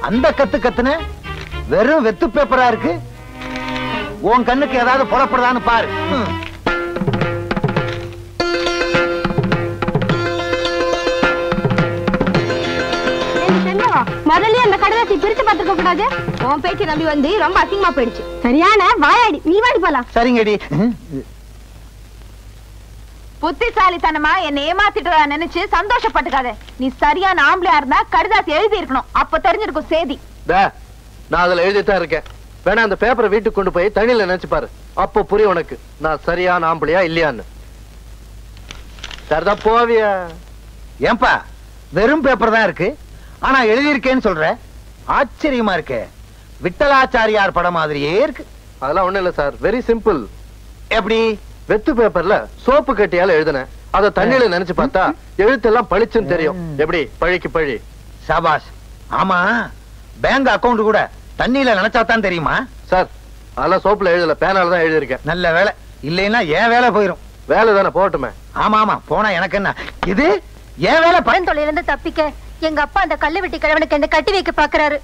அந்த கத்துன? வெறும் வெத்து பேப்பரா இருக்கு. உன் கண்ணுக்கு ஏதாவது புலப்படுதான்னு பாரு. முதல்ல அந்த கடிதாசி பிரிச்சு பார்த்துக்க கூடாது. உன் பேச்சு நம்பி வந்து ரொம்ப அசிங்கமா போயிடுச்சு. சரியான வாயாடி. நீ வாடி போலாம். சரிங்கடி. புத்திசாலித்தனமா என்ன ஏமாத்திட்டு நினைச்சு சந்தோஷப்பட்டுக்காத. நீ சரியான ஆம்பளையா இருந்தா கடிதாசி எழுதி இருக்கணும். அப்ப தெரிஞ்சிருக்கும் சேதி. நான் அதுல எழுதித்தான் இருக்கேன். வேணா அந்த பேப்பரை வீட்டுக்கு கொண்டு போய் தண்ணியில நினைச்சு பாரு. அப்போ புரியும் உனக்கு நான் சரியான ஆம்பளையா இல்லையான்னு. சரிதான் போவியா? ஏன்பா வெறும் பேப்பர் தான் இருக்கு, ஆனா எழுதியிருக்கேன்னு சொல்ற? ஆச்சரியமா இருக்கு. விட்டலாச்சாரியார் படம் மாதிரியே இருக்கு. அதெல்லாம் ஒண்ணும் இல்ல சார், வெரி சிம்பிள். எப்படி? வெத்து பேப்பர்ல சோப்பு கட்டியால எழுதுனேன். அத தண்ணியில நினைச்சு பார்த்தா எழுத்தெல்லாம் பளிச்சுன்னு தெரியும். எப்படி? பழிக்கு பழி. சாபாஷ். ஆமா, பேங்க் அக்கவுண்ட் கூட தண்ணியில நினைச்சாதான் தெரியுமா? சார் அதெல்லாம் சோப்புல எழுதல, பேனால தான் எழுதியிருக்கேன். நல்ல வேலை. இல்லைன்னா ஏன் வேலை போயிரும். வேலை தானே போகட்டுமே. ஆமா ஆமா, போனா எனக்கு என்ன? இது ஏன் வேலை? பழந்தொழில இருந்து தப்பிக்க எங்க அப்பா அந்த கல்லு வெட்டி கிழவனுக்கு என்ன கட்டி வைக்க பாக்குறாரு.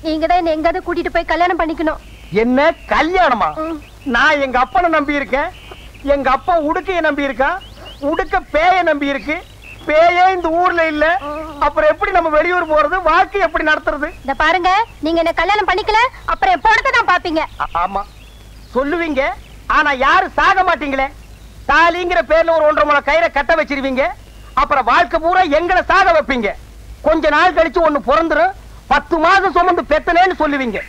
நீங்க தான் என்ன எங்காவது கூட்டிட்டு போய் கல்யாணம் பண்ணிக்கணும். என்ன கல்யாணமா? நான் எங்க அப்பனை நம்பி இருக்கேன். எங்க அப்பா உடுக்கைய நம்பி இருக்கா. உடுக்க பேய நம்பி இருக்கு. பேயே இந்த ஊர்ல இல்ல, அப்புறம் எப்படி நம்ம வெளியூர் போறது, வாழ்க்கை எப்படி நடத்துறது? இந்த பாருங்க, நீங்க என்ன கல்யாணம் பண்ணிக்கல, அப்புறம் எப்ப தான் பாப்பீங்க. ஆமா சொல்லுவீங்க, ஆனா யாரு சாக மாட்டீங்களே. தாலிங்கிற பேர்ல ஒரு 1.5 முழ கயிறை கட்ட வச்சிருவீங்க, அப்புறம் வாழ்க்கை பூரா எங்களை சாக வைப்பீங்க. கொஞ்ச நாள் கழிச்சு ஒண்ணு பிறந்துரும், 10 மாதம் சுமந்து பெத்தனேன்னு சொல்லுவீங்க.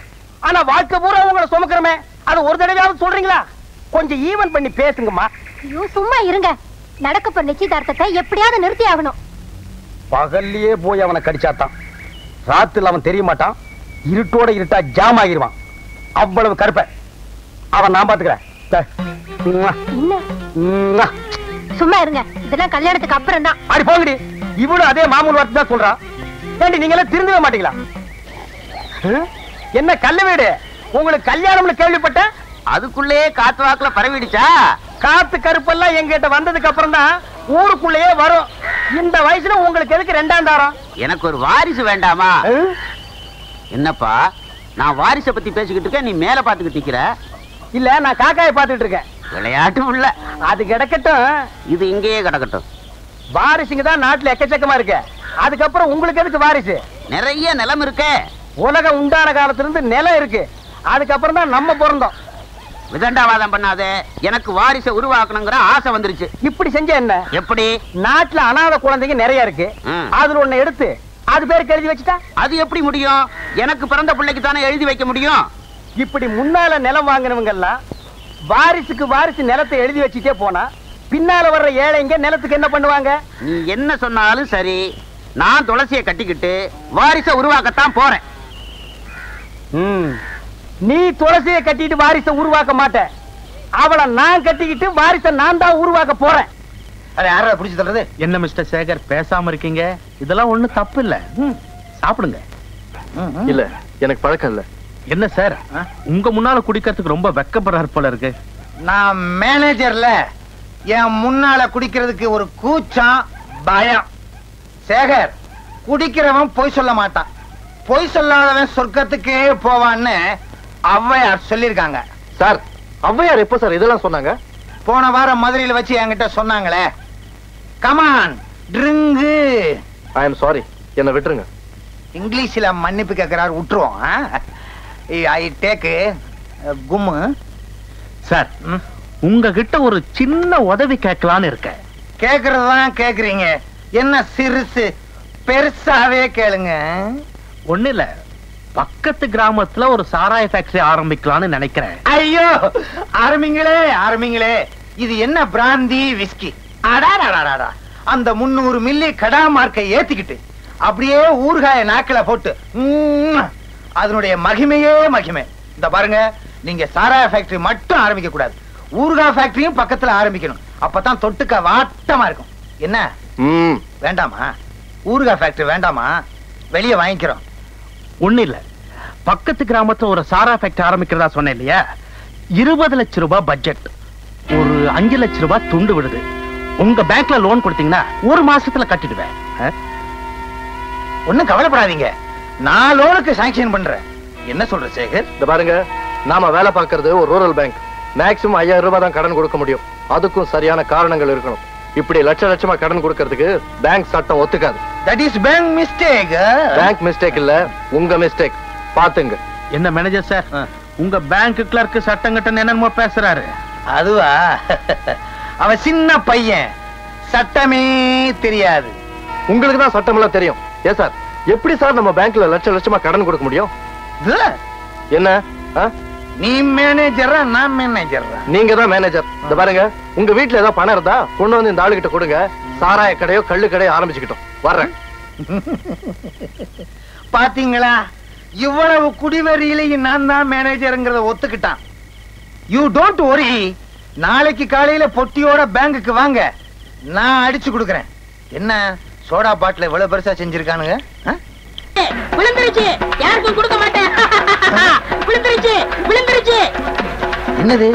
ஆனா வாழ்க்கை பூரா உங்களை சுமக்கிறமே, அது ஒரு தடவையாவது சொல்றீங்களா? கொஞ்சம் ஈவன் பண்ணி பேசுங்கம்மா. ஐயோ சும்மா இருங்க. நடக்க போற நிச்சயதார்த்தத்தை எப்படியாவது நிறுத்தி ஆகணும். பகல்லையே போய் அவனை கடிச்சாத்தான், ராத்துல அவன் தெரிய மாட்டான், இருட்டோட இருட்டா ஜாம் ஆகிருவான். அவ்வளவு கருப்ப அவன் நான் பாத்துக்கிறேன். என்ன சும்மா இருங்க, இதெல்லாம் கல்யாணத்துக்கு அப்புறம் தான். அடி போங்கடி, இவளும் அதே மாமூல் வார்த்தை தான் சொல்றா. ஏண்டி நீங்க எல்லாம் திருந்தவே மாட்டீங்களா? என்ன கல்ல வீடு, உங்களுக்கு கல்யாணம்னு கேள்விப்பட்டேன், அதுக்குள்ளேயே காத்து வாக்குல பரவிடுச்சா? காத்து கருப்பெல்லாம் எங்கிட்ட வந்ததுக்கு அப்புறம் தான் ஊருக்குள்ளேயே வரும். இந்த வயசுல உங்களுக்கு எதுக்கு 2ஆம் தாரம்? எனக்கு ஒரு வாரிசு வேண்டாமா? என்னப்பா நான் வாரிசை பத்தி பேசிக்கிட்டு இருக்கேன், நீ மேல பாத்துக்கிட்டு நிக்கிற. இல்ல, நான் காக்காயை பாத்துட்டு இருக்கேன். விளையாட்டு உள்ள அது கிடக்கட்டும், இது இங்கேயே கிடக்கட்டும். வாரிசுங்க தான் நாட்டுல எக்கச்சக்கமா இருக்கு. அதுக்கப்புறம் உங்களுக்கு எதுக்கு வாரிசு? நிறைய நிலம் இருக்கே. உலகம் உண்டான காலத்துல இருந்து நிலம் இருக்கு, அதுக்கப்புறம் தான் நம்ம பிறந்தோம். விதண்டாவாதம் பண்ணாதே, எனக்கு வாரிசை உருவாக்கணுங்கிற ஆசை வந்துருச்சு. இப்படி செஞ்ச என்ன? எப்படி? நாட்டுல அனாதை குழந்தைங்க நிறைய இருக்கு, அதுல ஒண்ணு எடுத்து அது பேருக்கு எழுதி வச்சுட்டா அது எப்படி முடியும்? எனக்கு பிறந்த பிள்ளைக்கு தானே எழுதி வைக்க முடியும். இப்படி முன்னால நிலம் வாங்கினவங்க எல்லாம் வாரிசுக்கு வாரிசு நிலத்தை எழுதி வச்சுட்டே போனா பின்னால வர்ற ஏழைங்க நிலத்துக்கு என்ன பண்ணுவாங்க? நீ என்ன சொன்னாலும் சரி, நான் துளசியை கட்டிக்கிட்டு வாரிசை உருவாக்கத்தான் போறேன். நீ துளசியை கட்டிட்டு வாரிசை உருவாக்க மாட்ட, அவளை நான் கட்டிக்கிட்டு வாரிசை நான் தான் உருவாக்க போறேன். யாரா பிடிச்சு தர்றது? என்ன மிஸ்டர் சேகர் பேசாம இருக்கீங்க? இதெல்லாம் ஒண்ணு தப்பு இல்ல, சாப்பிடுங்க. இல்ல, எனக்கு பழக்கம் இல்ல. என்ன சார், உங்க முன்னால குடிக்கிறதுக்கு ரொம்ப வெக்கப்படுறாரு போல இருக்கு. நான் மேனேஜர்ல, என் முன்னால குடிக்கிறதுக்கு ஒரு கூச்சம், பயம். சேகர், குடிக்கிறவன் பொய் சொல்ல மாட்டான், பொய் சொல்லாதவன் சொர்க்கத்துக்கே போவான்னு ஔவையார் சொல்லிருக்காங்க. சார், ஔவையார் எப்ப சார் இதெல்லாம் சொன்னாங்க? போன வாரம் மதுரையில் வச்சு என்கிட்ட சொன்னாங்களே. Come on drink. I am sorry, என்ன விட்டுருங்க. இங்கிலீஷ்ல மன்னிப்பு கேட்கிறார், விட்டுருவோம். I take கும்மு. சார், உங்ககிட்ட ஒரு சின்ன உதவி கேட்கலான்னு இருக்க. கேக்குறதுதான் கேக்குறீங்க, என்ன சிறுசு, பெருசாவே கேளுங்க. ஒண்ணு இல்ல, பக்கத்து கிராமத்துல ஒரு சாராய ஃபேக்டரி ஆரம்பிக்கலாம்னு நினைக்கிறேன். ஐயோ, ஆரம்பிங்களே ஆரம்பிங்களே. இது என்ன பிராந்தி விஸ்கி? அடாடாடாடா, அந்த 300 மில்லி கடா மார்க்கை ஏத்திக்கிட்டு அப்படியே ஊறுகாய நாக்கில போட்டு அதனுடைய மகிமையே மகிமை. இந்த பாருங்க, நீங்க சாராய ஃபேக்டரி மட்டும் ஆரம்பிக்க கூடாது, ஊறுகா ஃபேக்டரியும் பக்கத்துல ஆரம்பிக்கணும். அப்பதான் தொட்டுக்க வாட்டமா இருக்கும். என்ன வேண்டாமா? ஊறுகா ஃபேக்டரி வேண்டாமா? வெளியே வாங்கிக்கிறோம். ஒண்ணு இல்ல, பக்கத்து கிராமத்துல ஒரு சாரா ஃபேக்டரி ஆரம்பிக்கிறதா சொன்னேன் இல்லையா? 20 லட்சம் ரூபாய் பட்ஜெட், ஒரு 5 லட்சம் ரூபாய் துண்டு விடுது. உங்க பேங்க்ல லோன் கொடுத்தீங்கன்னா 1 மாசத்துல கட்டிடுவேன். ஒண்ணும் கவலைப்படாதீங்க, நான் லோனுக்கு சாங்ஷன் பண்றேன். என்ன சொல்ற சேகர்? இந்த பாருங்க, நாம வேலை பார்க்கறது ஒரு ரூரல் பேங்க், மேக்ஸிமம் 5000 ரூபாய் தான் கடன் கொடுக்க முடியும். அதுக்கும் சரியான காரணங்கள் இருக்கணும். இப்படி லட்சமா கடன் கொடுக்கறதுக்கு பேங்க் சட்டம் ஒத்துக்காது. That is bank mistake. Bank mistake இல்ல, உங்க மிஸ்டேக். பாத்துங்க. என்ன மேனேஜர் சார், உங்க பேங்க் கிளர்க் சட்டம் கட்ட என்னமோ பேசுறாரு. அதுவா, அவன் சின்ன பையன், சட்டமே தெரியாது. உங்களுக்கு தான் சட்டம் எல்லாம் தெரியும். ஏன் சார், எப்படி சார் நம்ம பேங்க்ல லட்சமா கடன் கொடுக்க முடியும்? என்ன, நீ மேனேஜரா நான் மேனேஜரா? நீங்க தான் மேனேஜர். இந்த பாருங்க, உங்க வீட்டுல ஏதாவது பணம் இருந்தா கொண்டு வந்து இந்த ஆளுகிட்ட கொடுங்க, சாராய கடையோ கள்ளு கடையோ ஆரம்பிச்சுக்கிட்டோம். வர்றேன். பாத்தீங்களா, இவ்வளவு குடிவரியிலையும் நான் தான் மேனேஜர்ங்கிறத ஒத்துக்கிட்டான். யூ டோன்ட் வரி, நாளைக்கு காலையில பொட்டியோட பேங்குக்கு வாங்க, நான் அடிச்சு கொடுக்கறேன். என்ன சோடா பாட்டில் இவ்வளவு பெருசா செஞ்சிருக்கானுங்க? விழுந்துருச்சு, யாருக்கும் கொடுக்க மாட்டேன். விழுந்துருச்சு விழுந்துருச்சு. என்னது,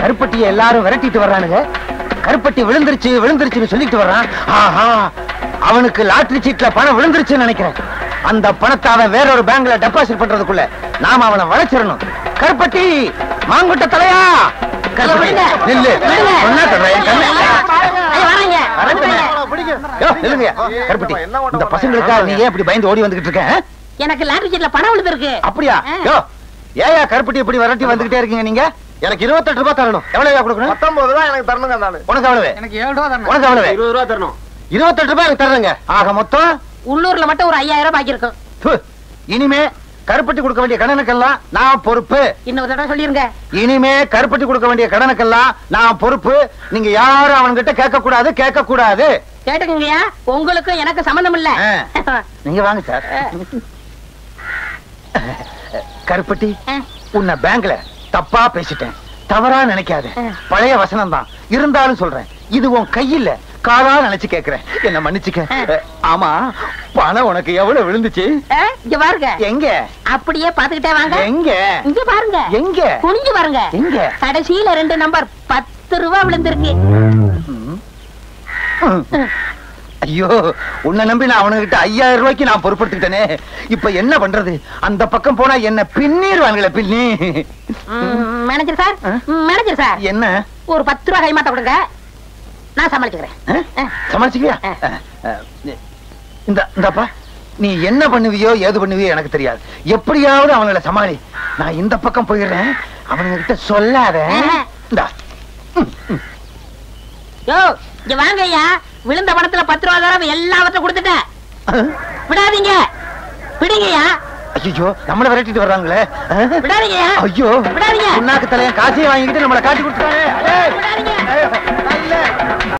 கருப்பட்டியை எல்லாரும் விரட்டிட்டு வர்றானுங்க. கருப்பட்டி விழுந்துருச்சு விழுந்துருச்சுன்னு சொல்லிட்டு வர்றான். ஆஹா, அவனுக்கு லாட்டரி சீட்ல பணம் விழுந்துருச்சுன்னு நினைக்கிறேன். அந்த பணத்தை அவன் வேறொரு பேங்க்ல டெபாசிட் பண்றதுக்குள்ள நாம அவனை வளைச்சிடணும். கருப்பட்டி, மாங்குட்ட தலையா, நில்லு. இல்லைங்க கருப்பட்டி, இந்த பசங்களுக்கா நீ ஏன் இப்படி பயந்து ஓடி வந்துகிட்டு இருக்க? எனக்கு லாட்டரி சீட்ல பணம் விழுந்திருக்கு. அப்படியா? ஏயா கருப்பட்டி இப்படி விரட்டி வந்துகிட்டே இருக்கீங்க நீங்க? எனக்கு 28 ரூபாய் தரணும். எவ்வளவு கொடுக்கணும்? 19 ரூபாய் எனக்கு தரணுங்க. உனக்கு எவ்வளவு? எனக்கு 7 ரூபாய் தரணும். உனக்கு எவ்வளவு? 20 ரூபாய் தரணும். 28 ரூபாய் எனக்கு தர்றேங்க. ஆக மொத்தம் உள்ளூர்ல மட்டும் ஒரு 5000 பாக்கி இருக்கும். இனிமே கருப்பட்டி கொடுக்க வேண்டிய கடனுக்கெல்லாம் நான் பொறுப்பு. இன்னொரு தடவை சொல்லிருங்க. இனிமே கருப்பட்டி கொடுக்க வேண்டிய கடனுக்கெல்லாம் நான் பொறுப்பு. நீங்க யாரும் அவன்கிட்ட கேட்க கூடாது, கேட்க கூடாது. கேட்டுக்கங்கய்யா, உங்களுக்கு எனக்கு சம்பந்தம் இல்ல. நீங்க வாங்க சார். கருப்பட்டி, உன்னை பேங்க்ல தப்பா பேசிட்டேன், தவறா நினைக்காத. பழைய வசனம் தான் இருந்தாலும் சொல்றேன், இது உன் கையில காரா நினைச்சு கேக்குறேன், என்ன மன்னிச்சுக்க. ஆமா, பணம் உனக்கு எவ்வளவு விழுந்துச்சு? இங்க பாருங்க. எங்க? அப்படியே பாத்துக்கிட்டே வாங்க. எங்க? இங்க பாருங்க. எங்க? குனிஞ்சு பாருங்க. எங்க? கடைசியில 2 நம்பர் 10 ரூபாய் விழுந்திருக்கு. ஐயோ, உன்னை நம்பி நான் அவனுகிட்ட 5000 ரூபாய்க்கு நான் பொறுப்படுத்திட்டேனே. இப்ப என்ன பண்றது? அந்த பக்கம் போனா என்ன பின்னிடுவாங்களே, பின்னி. மேனேஜர் சார், மேனேஜர் சார், என்ன? ஒரு 10 ரூபாய் கைமாத்த கொடுங்க, நான் சமாளிச்சுக்கிறேன். சமாளிச்சுக்கியா? இந்தப்பா, நீ என்ன பண்ணுவியோ ஏது பண்ணுவியோ எனக்கு தெரியாது. எப்படியாவது அவங்களை சமாளி. நான் இந்த பக்கம் போயிடுறேன், அவனுங்க கிட்ட சொல்லாத. இங்க வாங்க ஐயா, விழுந்த பணத்துல 10 ரூபாய் தரம் எல்லாவற்றையும் கொடுத்துட்டேன். விடாதீங்க, விடுங்கய்யா. ஐயோ, நம்மள விரட்டிட்டு வர்றாங்களே. விடாதீங்கய்யா. ஐயோ, விடாதீங்க. உன்னாக்கு தலையன் காசையும் வாங்கிட்டு நம்மளை காட்டி கொடுத்துட்டாங்க. விடாதீங்க.